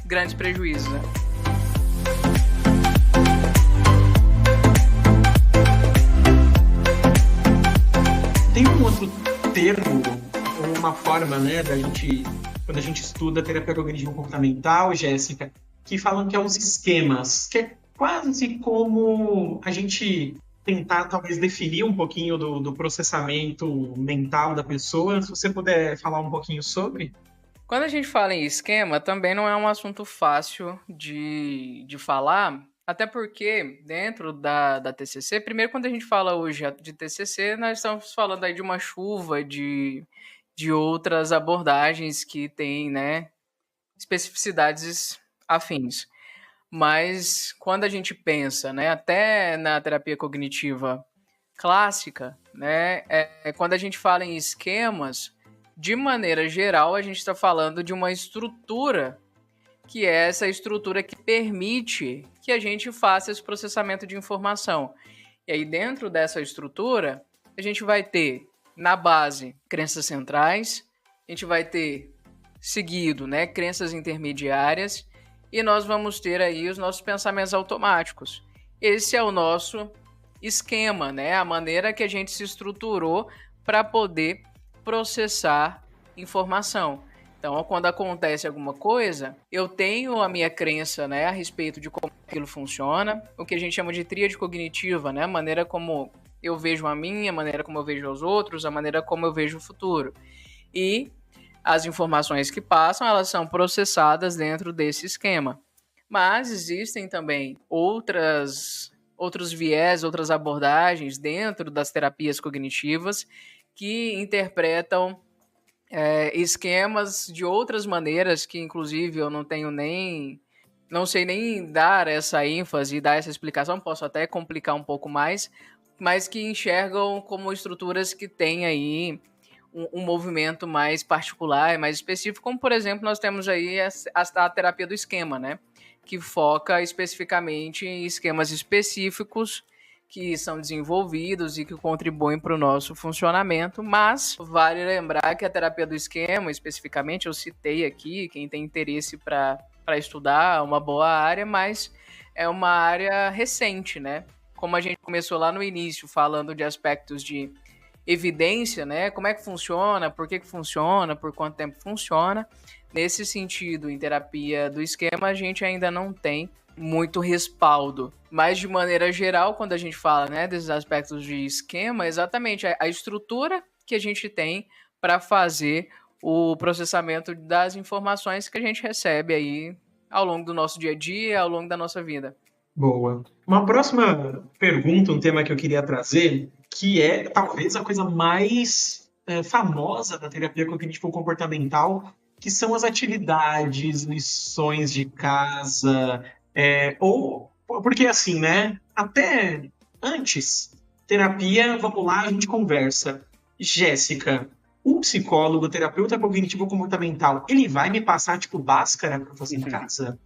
grandes prejuízos, né? uma forma, né, quando a gente estuda terapia cognitivo-comportamental, Jéssica, que falam que é os esquemas, que é quase como a gente tentar, talvez, definir um pouquinho do processamento mental da pessoa. Se você puder falar um pouquinho sobre... Quando a gente fala em esquema, também não é um assunto fácil de falar, até porque dentro da TCC, primeiro quando a gente fala hoje de TCC, nós estamos falando aí de uma chuva de outras abordagens que têm, né, especificidades afins. Mas quando a gente pensa, né, até na terapia cognitiva clássica, né, quando a gente fala em esquemas, de maneira geral, a gente está falando de uma estrutura, que é essa estrutura que permite que a gente faça esse processamento de informação. E aí, dentro dessa estrutura, a gente vai ter, na base, crenças centrais, a gente vai ter, seguido, né, crenças intermediárias, e nós vamos ter aí os nossos pensamentos automáticos. Esse é o nosso esquema, né, a maneira que a gente se estruturou para poder processar informação. Então, quando acontece alguma coisa, eu tenho a minha crença, né, a respeito de como aquilo funciona, o que a gente chama de tríade cognitiva, né, a maneira como eu vejo a mim, a maneira como eu vejo os outros, a maneira como eu vejo o futuro. E as informações que passam, elas são processadas dentro desse esquema. Mas existem também outros viés, outras abordagens dentro das terapias cognitivas que interpretam esquemas de outras maneiras que, inclusive, eu não sei nem dar essa ênfase e dar essa explicação, posso até complicar um pouco mais, mas que enxergam como estruturas que têm aí um movimento mais particular, mais específico, como, por exemplo, nós temos aí a terapia do esquema, né? Que foca especificamente em esquemas específicos que são desenvolvidos e que contribuem para o nosso funcionamento, mas vale lembrar que a terapia do esquema, especificamente, eu citei aqui, quem tem interesse para estudar, uma boa área, mas é uma área recente, né? Como a gente começou lá no início, falando de aspectos de evidência, né? Como é que funciona, por que funciona, por quanto tempo funciona. Nesse sentido, em terapia do esquema, a gente ainda não tem muito respaldo. Mas, de maneira geral, quando a gente fala, né, desses aspectos de esquema, exatamente a estrutura que a gente tem para fazer o processamento das informações que a gente recebe aí ao longo do nosso dia a dia, ao longo da nossa vida. Boa. Uma próxima pergunta, um tema que eu queria trazer, que é talvez a coisa mais famosa da terapia cognitivo-comportamental, que são as atividades, lições de casa, porque assim, né? Até antes, terapia, vamos lá, a gente conversa. Jéssica, um psicólogo, terapeuta cognitivo-comportamental, ele vai me passar, tipo, Bhaskara pra fazer em casa?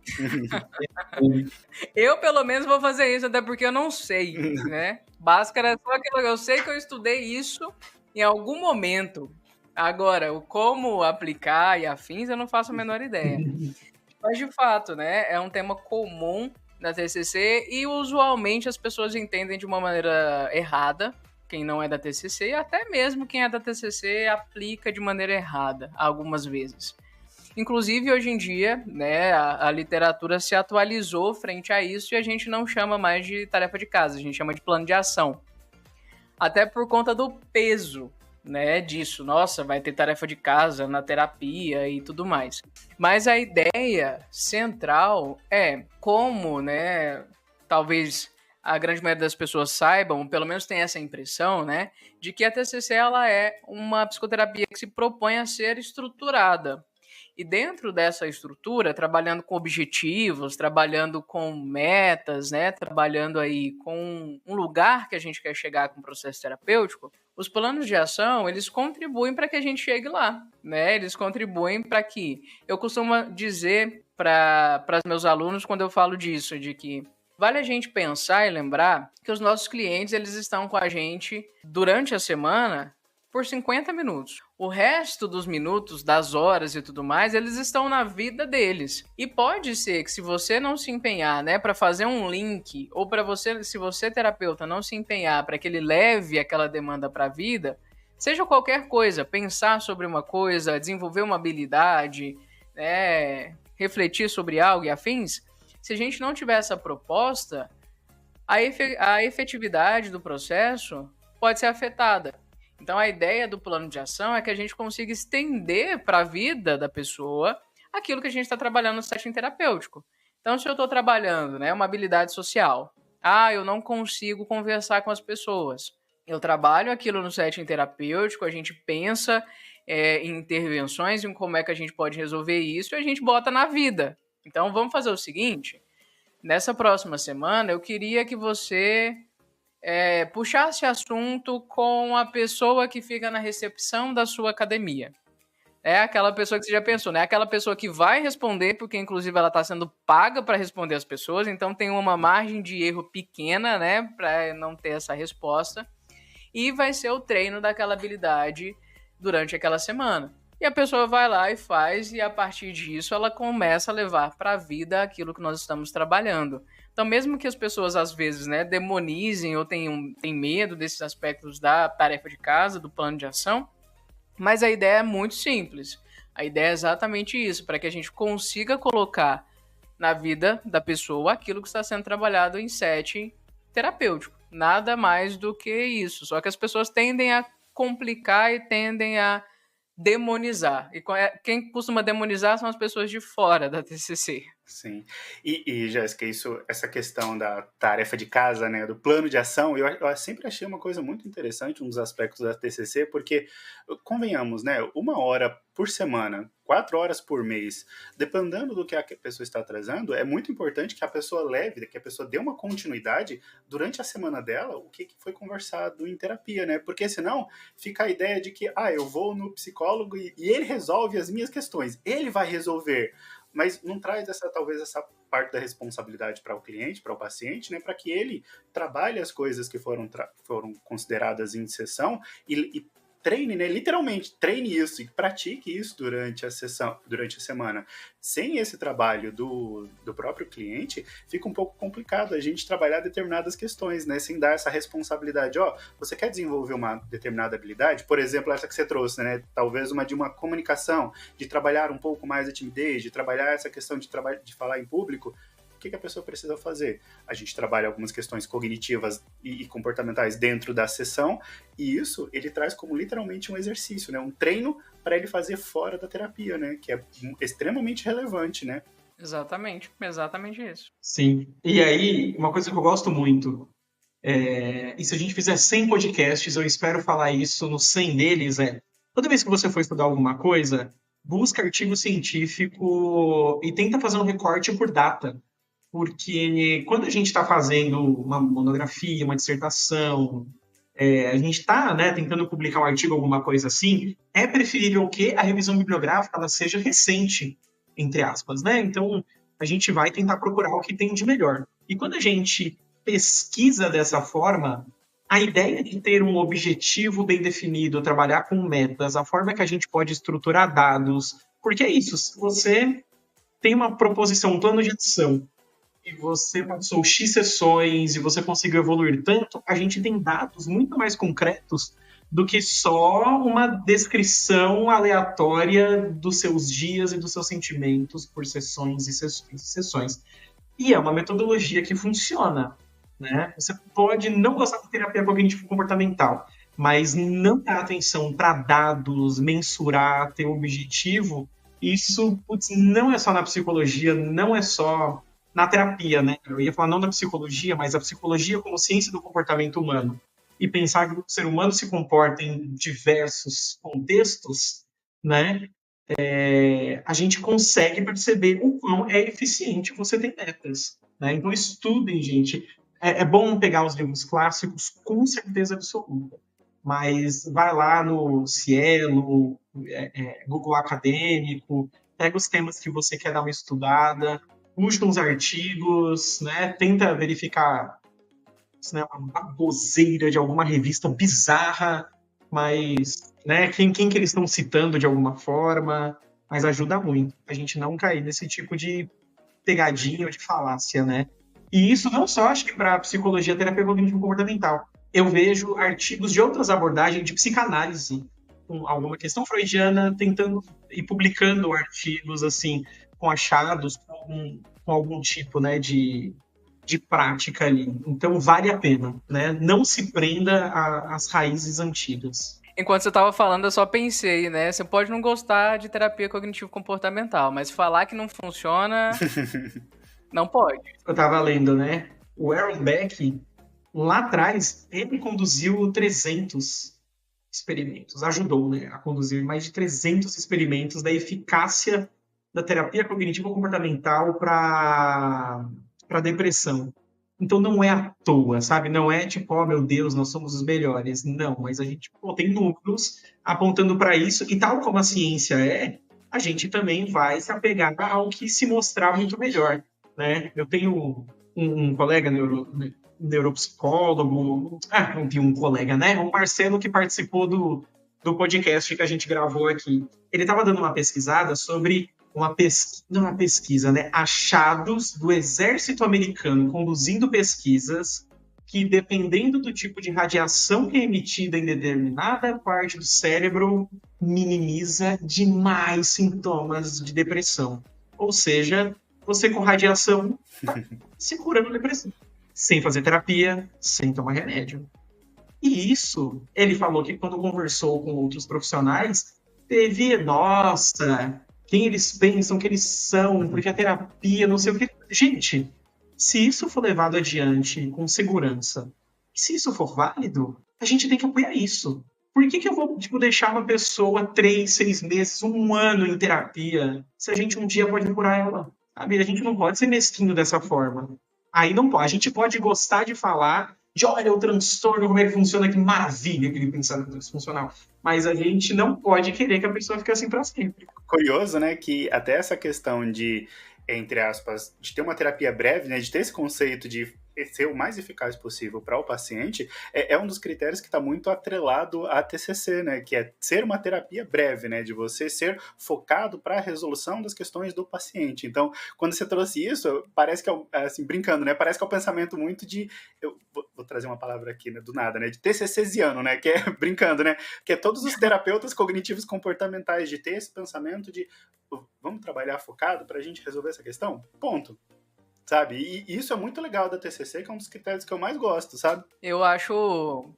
Eu, pelo menos, vou fazer isso, até porque eu não sei, né? Bhaskara é só aquilo que eu sei que eu estudei isso em algum momento. Agora, o como aplicar e afins, eu não faço a menor ideia. Mas, de fato, né, é um tema comum na TCC e, usualmente, as pessoas entendem de uma maneira errada, quem não é da TCC, e até mesmo quem é da TCC aplica de maneira errada, algumas vezes. Inclusive, hoje em dia, né, a literatura se atualizou frente a isso e a gente não chama mais de tarefa de casa, a gente chama de plano de ação. Até por conta do peso, né, disso. Nossa, vai ter tarefa de casa na terapia e tudo mais. Mas a ideia central é como, né, talvez a grande maioria das pessoas saibam, pelo menos tem essa impressão, né, de que a TCC ela é uma psicoterapia que se propõe a ser estruturada. E dentro dessa estrutura, trabalhando com objetivos, trabalhando com metas, né, trabalhando aí com um lugar que a gente quer chegar com o processo terapêutico, os planos de ação, eles contribuem para que a gente chegue lá, né? Eles contribuem para que... Eu costumo dizer para os meus alunos, quando eu falo disso, de que vale a gente pensar e lembrar que os nossos clientes, eles estão com a gente durante a semana por 50 minutos. O resto dos minutos, das horas e tudo mais, eles estão na vida deles. E pode ser que se você não se empenhar, né, para fazer um link, ou para você, se você terapeuta não se empenhar para que ele leve aquela demanda para a vida, Seja qualquer coisa, pensar sobre uma coisa, desenvolver uma habilidade, refletir sobre algo e afins, se a gente não tiver essa proposta, a efetividade do processo pode ser afetada. Então, a ideia do plano de ação é que a gente consiga estender para a vida da pessoa aquilo que a gente está trabalhando no setting terapêutico. Então, se eu estou trabalhando uma habilidade social, eu não consigo conversar com as pessoas. Eu trabalho aquilo no setting terapêutico, a gente pensa em intervenções, em como é que a gente pode resolver isso, e a gente bota na vida. Então, vamos fazer o seguinte: nessa próxima semana, eu queria que você puxasse assunto com a pessoa que fica na recepção da sua academia. É aquela pessoa que você já pensou, né? Aquela pessoa que vai responder, porque inclusive ela está sendo paga para responder as pessoas, então tem uma margem de erro pequena, né, para não ter essa resposta. E vai ser o treino daquela habilidade durante aquela semana. E a pessoa vai lá e faz, e a partir disso ela começa a levar para a vida aquilo que nós estamos trabalhando. Então, mesmo que as pessoas, às vezes, demonizem ou tenham medo desses aspectos da tarefa de casa, do plano de ação, mas a ideia é muito simples. A ideia é exatamente isso, para que a gente consiga colocar na vida da pessoa aquilo que está sendo trabalhado em setting terapêutico. Nada mais do que isso. Só que as pessoas tendem a complicar e tendem a demonizar. E quem costuma demonizar são as pessoas de fora da TCC. Sim. E Jéssica, essa questão da tarefa de casa, né, do plano de ação, eu sempre achei uma coisa muito interessante, um dos aspectos da TCC, porque, convenhamos, né, 1 hora por semana, 4 horas por mês, dependendo do que a pessoa está trazendo, é muito importante que a pessoa leve, que a pessoa dê uma continuidade durante a semana dela, o que foi conversado em terapia, né, porque senão fica a ideia de que, eu vou no psicólogo e ele resolve as minhas questões, ele vai resolver, mas não traz talvez essa parte da responsabilidade para o cliente, para o paciente, né, para que ele trabalhe as coisas que foram consideradas em sessão e treine, né, literalmente treine isso e pratique isso durante a sessão, durante a semana. Sem esse trabalho do próprio cliente, fica um pouco complicado a gente trabalhar determinadas questões, né, sem dar essa responsabilidade. Você quer desenvolver uma determinada habilidade? Por exemplo, essa que você trouxe, né, talvez de uma comunicação, de trabalhar um pouco mais a timidez, de trabalhar essa questão de falar em público. O que a pessoa precisa fazer? A gente trabalha algumas questões cognitivas e comportamentais dentro da sessão, e isso ele traz como literalmente um exercício, né? Um treino para ele fazer fora da terapia, né? Que é extremamente relevante, né? Exatamente isso. Sim. E aí, uma coisa que eu gosto muito, e se a gente fizer 100 podcasts, eu espero falar isso nos 100 deles, toda vez que você for estudar alguma coisa, busca artigo científico e tenta fazer um recorte por data. Porque quando a gente está fazendo uma monografia, uma dissertação, a gente está tentando publicar um artigo, alguma coisa assim, é preferível que a revisão bibliográfica ela seja recente, entre aspas, né? Então, a gente vai tentar procurar o que tem de melhor. E quando a gente pesquisa dessa forma, a ideia de ter um objetivo bem definido, trabalhar com metas, a forma que a gente pode estruturar dados, porque é isso, se você tem uma proposição, um plano de ação, e você passou X sessões e você conseguiu evoluir tanto, a gente tem dados muito mais concretos do que só uma descrição aleatória dos seus dias e dos seus sentimentos por sessões e sessões. E é uma metodologia que funciona, né? Você pode não gostar de terapia cognitivo-comportamental, mas não dar atenção para dados, mensurar, ter um objetivo, isso não é só na psicologia, não é só na terapia, né? Eu ia falar não da psicologia, mas a psicologia como ciência do comportamento humano. E pensar que o ser humano se comporta em diversos contextos, né? A gente consegue perceber o quão é eficiente você ter metas, né? Então estudem, gente. É bom pegar os livros clássicos, com certeza absoluta. Mas vai lá no Cielo, Google Acadêmico, pega os temas que você quer dar uma estudada, puxa uns artigos, né? Tenta verificar uma baboseira de alguma revista bizarra, mas quem que eles estão citando de alguma forma, mas ajuda muito a gente não cair nesse tipo de pegadinha ou de falácia, né? E isso não só, acho que para psicologia, terapia cognitivo-comportamental. eu vejo artigos de outras abordagens de psicanálise com alguma questão freudiana, tentando e publicando artigos assim com achados, com algum tipo, né, de prática ali. Então vale a pena, né? Não se prenda às raízes antigas. Enquanto você estava falando, eu só pensei, né? Você pode não gostar de terapia cognitivo-comportamental, mas falar que não funciona, não pode. Eu estava lendo, né? O Aaron Beck, lá atrás, ele conduziu 300 experimentos, ajudou, né, a conduzir mais de 300 experimentos da eficácia da terapia cognitivo-comportamental para depressão. Então não é à toa, sabe? Não é tipo, oh meu Deus, nós somos os melhores. Não, mas a gente tem números apontando para isso, e tal como a ciência a gente também vai se apegar ao que se mostrar muito melhor, né? Eu tenho um colega neuropsicólogo, não vi um colega, né? O Marcelo, que participou do podcast que a gente gravou aqui. Ele estava dando uma pesquisada sobre uma pesquisa, né? Achados do exército americano conduzindo pesquisas que, dependendo do tipo de radiação que é emitida em determinada parte do cérebro, minimiza demais sintomas de depressão. Ou seja, você com radiação tá se curando depressão, sem fazer terapia, sem tomar remédio. E isso, ele falou que quando conversou com outros profissionais, teve, nossa, quem eles pensam que eles são, porque a terapia, não sei o que. Gente, se isso for levado adiante com segurança, se isso for válido, a gente tem que apoiar isso. Por que eu vou deixar uma pessoa 3, 6 meses, 1 ano em terapia, se a gente um dia pode curar ela? Sabe? A gente não pode ser mesquinho dessa forma. Aí não pode. A gente pode gostar de falar de, olha, o transtorno, como é que funciona, que maravilha aquele pensamento disfuncional. Mas a gente não pode querer que a pessoa fique assim para sempre. Curioso, né, que até essa questão de, entre aspas, de ter uma terapia breve, né, de ter esse conceito de ser o mais eficaz possível para o paciente, é um dos critérios que está muito atrelado à TCC, né, que é ser uma terapia breve, né, de você ser focado para a resolução das questões do paciente. Então, quando você trouxe isso, parece que assim, brincando, né, parece que é um pensamento muito de, eu vou trazer uma palavra aqui, né, do nada, né, de TCCiano, né, que é brincando, né, que é todos os terapeutas cognitivos comportamentais de ter esse pensamento de vamos trabalhar focado para a gente resolver essa questão? Ponto. Sabe? E isso é muito legal da TCC, que é um dos critérios que eu mais gosto, sabe? Eu acho,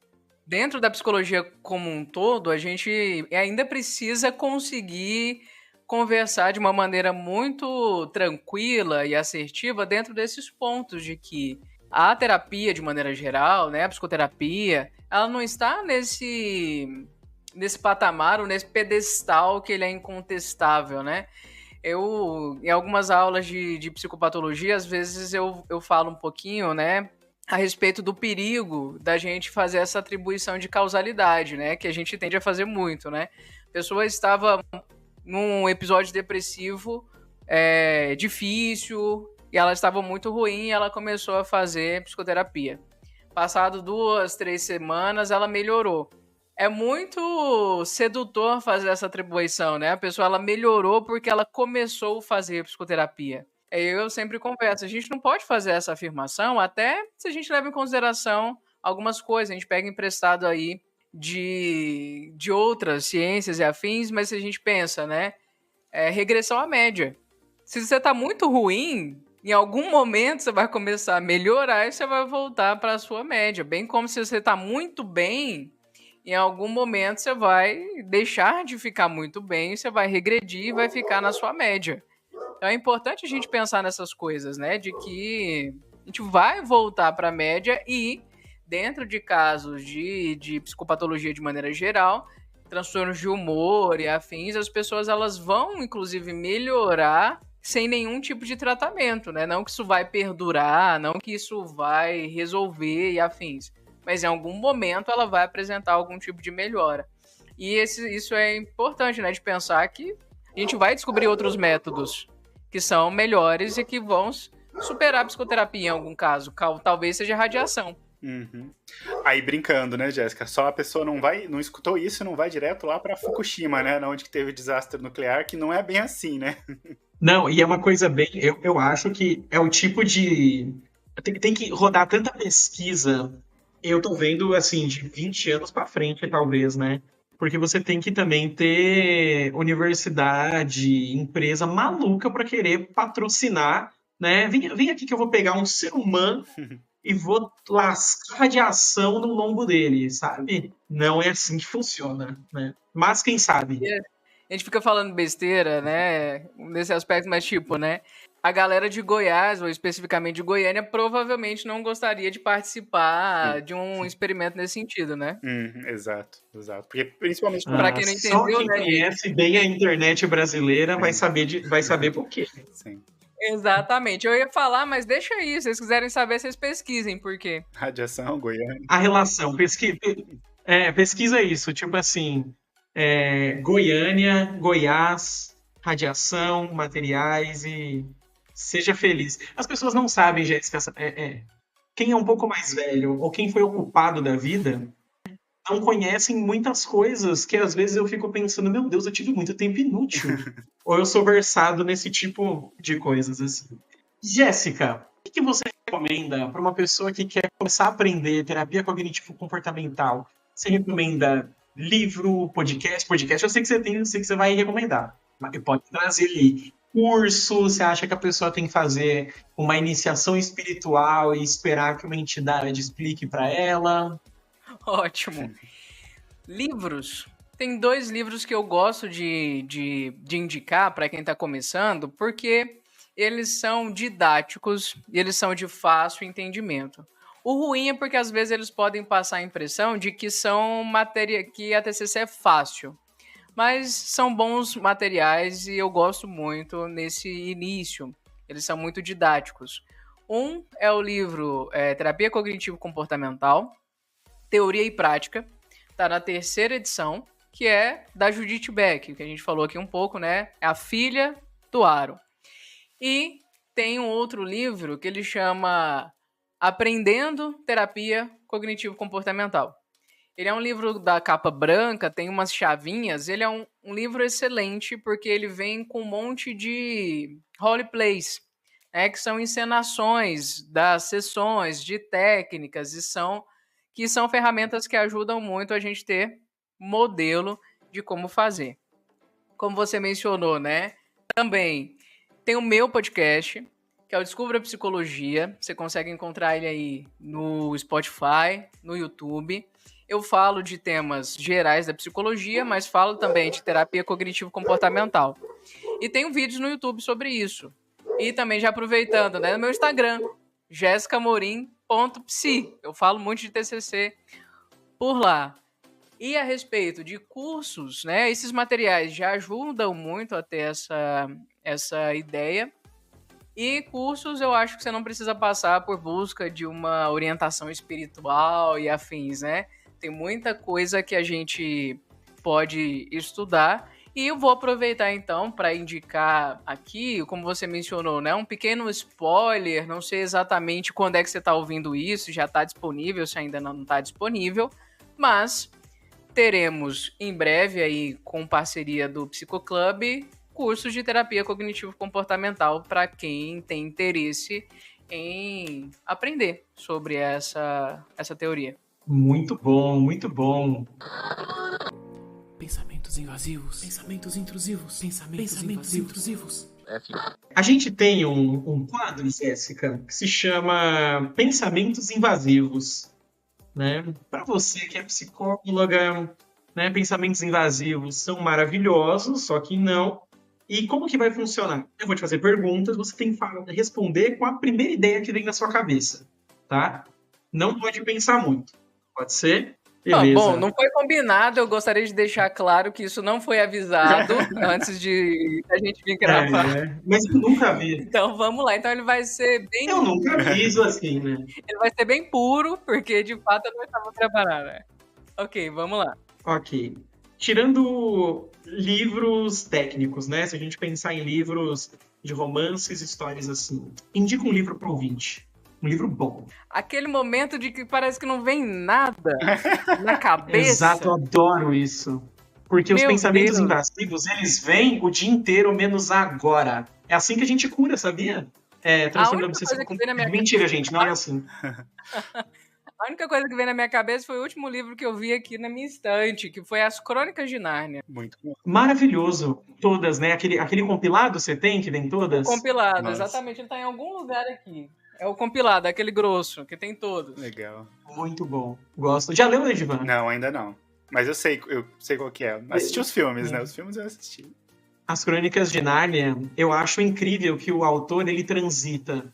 dentro da psicologia como um todo, a gente ainda precisa conseguir conversar de uma maneira muito tranquila e assertiva dentro desses pontos de que a terapia, de maneira geral, né, a psicoterapia, ela não está nesse patamar ou nesse pedestal que ele é incontestável, né? Em algumas aulas de psicopatologia, às vezes eu falo um pouquinho, né, a respeito do perigo da gente fazer essa atribuição de causalidade, né, que a gente tende a fazer muito, né. A pessoa estava num episódio depressivo difícil, e ela estava muito ruim, e ela começou a fazer psicoterapia. Passado 2, 3 semanas, ela melhorou. É muito sedutor fazer essa atribuição, né? A pessoa ela melhorou porque ela começou a fazer psicoterapia. Eu sempre converso, a gente não pode fazer essa afirmação até se a gente leva em consideração algumas coisas. A gente pega emprestado aí de outras ciências e afins, mas se a gente pensa, né? Regressão à média. Se você está muito ruim, em algum momento você vai começar a melhorar e você vai voltar para a sua média. Bem como se você está muito bem, em algum momento você vai deixar de ficar muito bem, você vai regredir e vai ficar na sua média. Então é importante a gente pensar nessas coisas, né? De que a gente vai voltar para a média e, dentro de casos de psicopatologia de maneira geral, transtornos de humor e afins, as pessoas elas vão, inclusive, melhorar sem nenhum tipo de tratamento, né? Não que isso vai perdurar, não que isso vai resolver e afins. Mas em algum momento ela vai apresentar algum tipo de melhora. E isso é importante, né? De pensar que a gente vai descobrir outros métodos que são melhores e que vão superar a psicoterapia em algum caso. Talvez seja radiação. Uhum. Aí brincando, né, Jéssica? Só a pessoa não escutou isso e não vai direto lá para Fukushima, né? Onde que teve o desastre nuclear, que não é bem assim, né? Não, e é uma coisa bem... Eu acho que é o tipo de... Tem que rodar tanta pesquisa Eu tô vendo, assim, de 20 anos pra frente, talvez, né? Porque você tem que também ter universidade, empresa maluca pra querer patrocinar, né? Vem aqui que eu vou pegar um ser humano e vou lascar radiação no lombo dele, sabe? Não é assim que funciona, né? Mas quem sabe? A gente fica falando besteira, né? Nesse aspecto, mas tipo, né? A galera de Goiás, ou especificamente de Goiânia, provavelmente não gostaria de participar de um experimento nesse sentido, né? Exato. Porque principalmente Pra quem não Só entendeu, quem né, gente? conhece bem a internet brasileira vai saber por quê. sim, Exatamente. Eu ia falar, mas deixa aí. Se vocês quiserem saber, vocês pesquisem, por quê? radiação, Goiânia. A relação, pesquisa isso, tipo assim, Goiânia, Goiás, radiação, materiais e seja feliz. As pessoas não sabem, Jéssica, quem é um pouco mais velho ou quem foi ocupado da vida não conhecem muitas coisas que às vezes eu fico pensando, meu Deus, eu tive muito tempo inútil. Ou eu sou versado nesse tipo de coisas assim. Jéssica, o que você recomenda para uma pessoa que quer começar a aprender terapia cognitivo-comportamental? Você recomenda livro, podcast? Podcast eu sei que você tem, eu sei que você vai recomendar. Mas pode trazer ali curso, você acha que a pessoa tem que fazer uma iniciação espiritual e esperar que uma entidade explique para ela? Ótimo. Livros. Tem 2 livros que eu gosto de indicar para quem está começando, porque eles são didáticos e eles são de fácil entendimento. O ruim é porque às vezes eles podem passar a impressão de que são matéria que a TCC é fácil. Mas são bons materiais e eu gosto muito nesse início. Eles são muito didáticos. Um é o livro Terapia Cognitivo-Comportamental, Teoria e Prática. Está na 3ª edição, que é da Judith Beck, que a gente falou aqui um pouco, né? É a filha do Aro. E tem um outro livro que ele chama Aprendendo Terapia Cognitivo-Comportamental. Ele é um livro da capa branca, tem umas chavinhas. Ele é um livro excelente porque ele vem com um monte de roleplays, né, que são encenações das sessões, de técnicas, que são ferramentas que ajudam muito a gente ter modelo de como fazer. Como você mencionou, né? Também tem o meu podcast, que é o Descubra Psicologia. Você consegue encontrar ele aí no Spotify, no YouTube. Eu falo de temas gerais da psicologia, mas falo também de terapia cognitivo-comportamental. E tenho vídeos no YouTube sobre isso. E também já aproveitando, né, no meu Instagram, jessicamorim.psi. Eu falo muito de TCC por lá. E a respeito de cursos, né, esses materiais já ajudam muito a ter essa ideia. E cursos eu acho que você não precisa passar por busca de uma orientação espiritual e afins, né? Tem muita coisa que a gente pode estudar. E eu vou aproveitar então para indicar aqui, como você mencionou, né, um pequeno spoiler. Não sei exatamente quando é que você está ouvindo isso, já está disponível, se ainda não está disponível, mas teremos em breve aí, com parceria do Psicoclub, cursos de terapia cognitivo-comportamental para quem tem interesse em aprender sobre essa teoria. Muito bom, muito bom. Pensamentos invasivos, pensamentos intrusivos, pensamentos intrusivos. A gente tem um quadro, Jéssica, que se chama Pensamentos Invasivos, né? Para você que é psicóloga, né, pensamentos invasivos são maravilhosos, só que não. E como que vai funcionar? Eu vou te fazer perguntas, você tem que responder com a primeira ideia que vem na sua cabeça, tá? Não pode pensar muito. Pode ser? Beleza. Bom, não foi combinado, eu gostaria de deixar claro que isso não foi avisado antes de a gente vir gravar. Mas eu nunca vi. Então vamos lá, então ele vai ser bem... Eu nunca aviso assim, né? Ele vai ser bem puro, porque de fato eu não estava preparado, né? Ok, vamos lá. Ok. Tirando livros técnicos, né? Se a gente pensar em livros de romances, histórias assim, indica um livro para o ouvinte. Um livro bom. Aquele momento de que parece que não vem nada na cabeça. Exato, eu adoro isso. Porque os pensamentos invasivos, eles vêm o dia inteiro, menos agora. É assim que a gente cura, sabia? Transtorno obsessivo. Mentira, gente, não é assim. A única coisa que veio na minha cabeça foi o último livro que eu vi aqui na minha estante, que foi As Crônicas de Nárnia. Muito bom. Maravilhoso. Todas, né? Aquele compilado você tem que vem todas? Compilado, Nossa. exatamente. Ele tá em algum lugar aqui. É o compilado, aquele grosso, que tem todos. Legal. Muito bom. Gosto. Já leu, Edivan? Não, ainda não. Mas eu sei qual que é. Assisti os filmes, né? Os filmes eu assisti. As Crônicas de Nárnia, eu acho incrível que o autor ele transita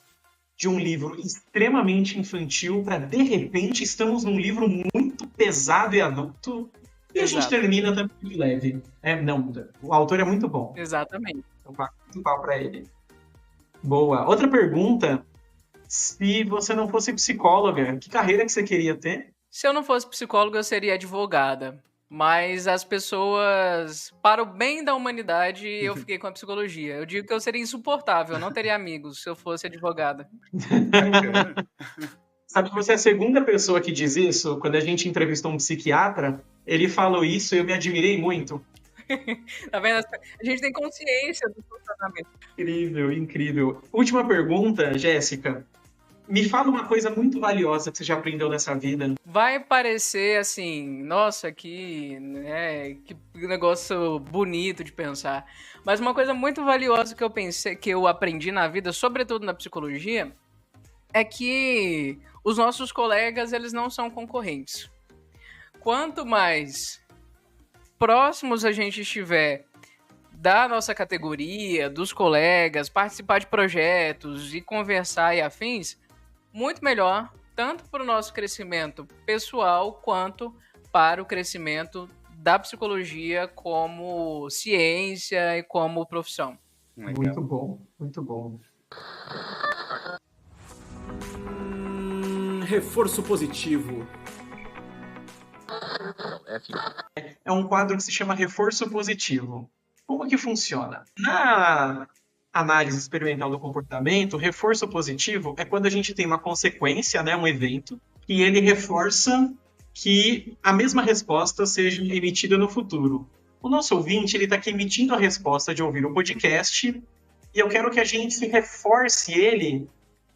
de um livro extremamente infantil para, de repente, estamos num livro muito pesado e adulto e a gente Exato. termina também muito leve. Não, o autor é muito bom. Exatamente. Então, muito pau para ele. Boa. Outra pergunta. Se você não fosse psicóloga, que carreira que você queria ter? Se eu não fosse psicóloga, eu seria advogada. Mas as pessoas, para o bem da humanidade, eu fiquei com a psicologia. Eu digo que eu seria insuportável, eu não teria amigos se eu fosse advogada. Sabe que você é a segunda pessoa que diz isso? Quando a gente entrevistou um psiquiatra, ele falou isso e eu me admirei muito. Tá vendo? A gente tem consciência do funcionamento. Incrível, incrível. Última pergunta, Jéssica. Me fala uma coisa muito valiosa que você já aprendeu nessa vida. Vai parecer assim, nossa, que negócio bonito de pensar. Mas uma coisa muito valiosa que eu aprendi na vida, sobretudo na psicologia, é que os nossos colegas, eles não são concorrentes. Quanto mais próximos a gente estiver da nossa categoria, dos colegas, participar de projetos e conversar e afins, muito melhor, tanto para o nosso crescimento pessoal, quanto para o crescimento da psicologia como ciência e como profissão. Legal. Muito bom, muito bom. Reforço positivo. É um quadro que se chama Reforço Positivo. Como que funciona? Na análise experimental do comportamento, reforço positivo é quando a gente tem uma consequência, né, um evento, e ele reforça que a mesma resposta seja emitida no futuro. O nosso ouvinte está aqui emitindo a resposta de ouvir o podcast, e eu quero que a gente reforce ele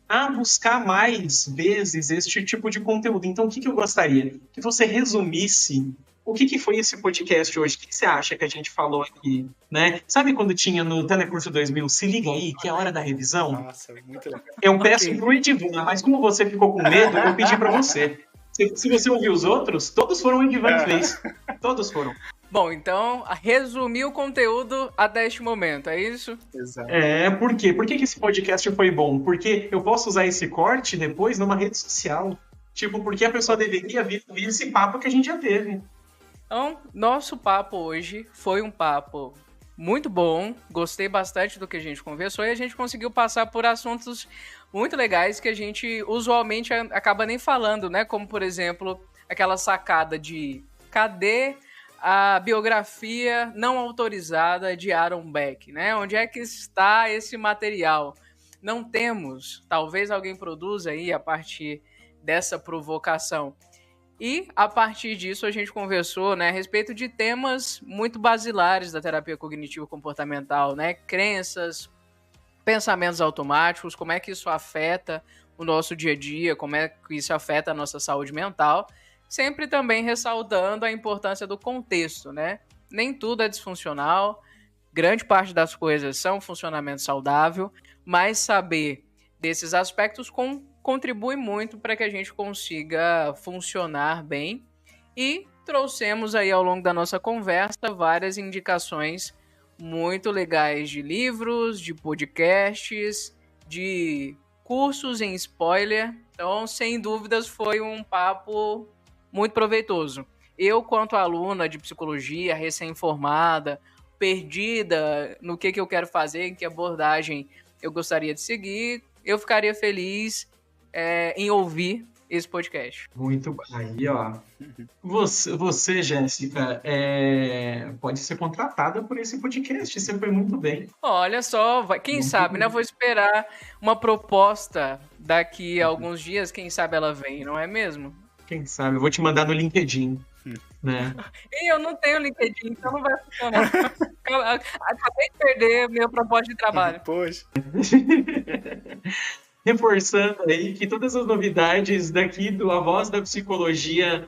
a buscar mais vezes este tipo de conteúdo. Então, o que eu gostaria? Que você resumisse o que foi esse podcast hoje. O que você acha que a gente falou aqui? Né? Sabe quando tinha no Telecurso 2000, se liga aí, que é a hora da revisão? Nossa, muito legal. Eu peço pro Edivan, mas como você ficou com medo, eu pedi para você. Se você ouviu os outros, todos foram o Edivan que fez. Todos foram. Bom, então, resumir o conteúdo até este momento, é isso? Exato. Por quê? Por que esse podcast foi bom? Porque eu posso usar esse corte depois numa rede social. Tipo, porque a pessoa deveria vir esse papo que a gente já teve. Então, nosso papo hoje foi um papo muito bom, gostei bastante do que a gente conversou e a gente conseguiu passar por assuntos muito legais que a gente usualmente acaba nem falando, né? Como, por exemplo, aquela sacada de cadê a biografia não autorizada de Aaron Beck, né? Onde é que está esse material? Não temos, talvez alguém produza aí a partir dessa provocação. E, a partir disso, a gente conversou, né, a respeito de temas muito basilares da terapia cognitivo-comportamental, né? Crenças, pensamentos automáticos, como é que isso afeta o nosso dia a dia, como é que isso afeta a nossa saúde mental, sempre também ressaltando a importância do contexto, né? Nem tudo é disfuncional, grande parte das coisas são funcionamento saudável, mas saber desses aspectos contribui muito para que a gente consiga funcionar bem e trouxemos aí ao longo da nossa conversa várias indicações muito legais de livros, de podcasts, de cursos em spoiler. Então, sem dúvidas, foi um papo muito proveitoso. Eu, quanto aluna de psicologia, recém-formada, perdida no que eu quero fazer, em que abordagem eu gostaria de seguir, eu ficaria feliz em ouvir esse podcast. Muito bem. Aí, ó. Você, Jéssica, pode ser contratada por esse podcast. Você foi muito bem. Olha só, quem Muito sabe, bem. né? Eu vou esperar uma proposta daqui a alguns dias, quem sabe ela vem, não é mesmo? Quem sabe? Eu vou te mandar no LinkedIn. Né? E eu não tenho LinkedIn, então não vai funcionar. Acabei de perder minha proposta de trabalho. Poxa. reforçando aí que todas as novidades daqui do A Voz da Psicologia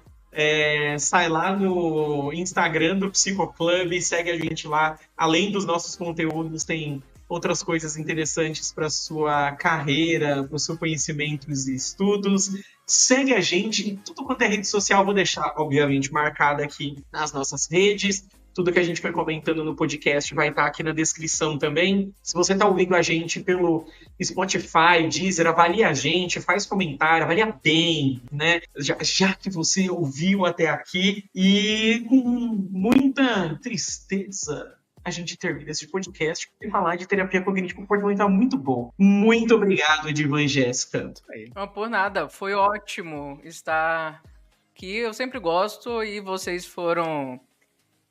sai lá no Instagram do Psicoclub, segue a gente lá. Além dos nossos conteúdos, tem outras coisas interessantes para sua carreira, para o seu conhecimento e estudos. Segue a gente em tudo quanto é rede social. Vou deixar, obviamente, marcado aqui nas nossas redes. Tudo que a gente vai comentando no podcast vai estar aqui na descrição também. Se você está ouvindo a gente pelo Spotify, Deezer, avalie a gente, faz comentário, avalia bem, né? Já que você ouviu até aqui. E com muita tristeza, a gente termina esse podcast e falar de terapia cognitivo comportamental muito bom. Muito obrigado, Edivan e Jéssica. Não, por nada, foi ótimo estar aqui. Eu sempre gosto e vocês foram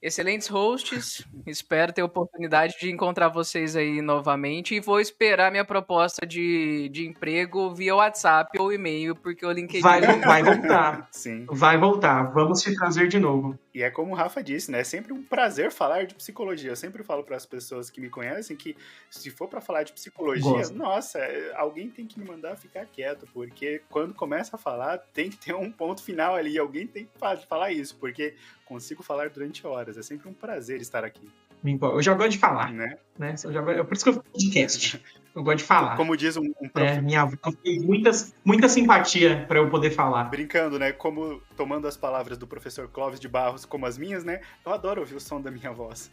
excelentes hosts. Espero ter a oportunidade de encontrar vocês aí novamente e vou esperar minha proposta de emprego via WhatsApp ou e-mail, porque o LinkedIn... Vai voltar. Sim. Vai voltar. Vamos te trazer de novo. E é como o Rafa disse, né? É sempre um prazer falar de psicologia. Eu sempre falo para as pessoas que me conhecem que se for para falar de psicologia, nossa, alguém tem que me mandar ficar quieto, porque quando começa a falar, tem que ter um ponto final ali. Alguém tem que falar isso, porque consigo falar durante horas. É sempre um prazer estar aqui. Eu já gosto de falar. Né? Por isso que eu faço podcast. Eu gosto de falar. Como diz um professor. Minha avó fez muita simpatia para eu poder falar. Brincando, né? Como tomando as palavras do professor Clóvis de Barros como as minhas, né? Eu adoro ouvir o som da minha voz.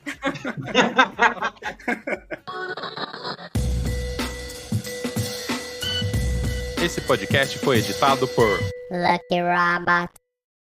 Esse podcast foi editado por Lucky Robot.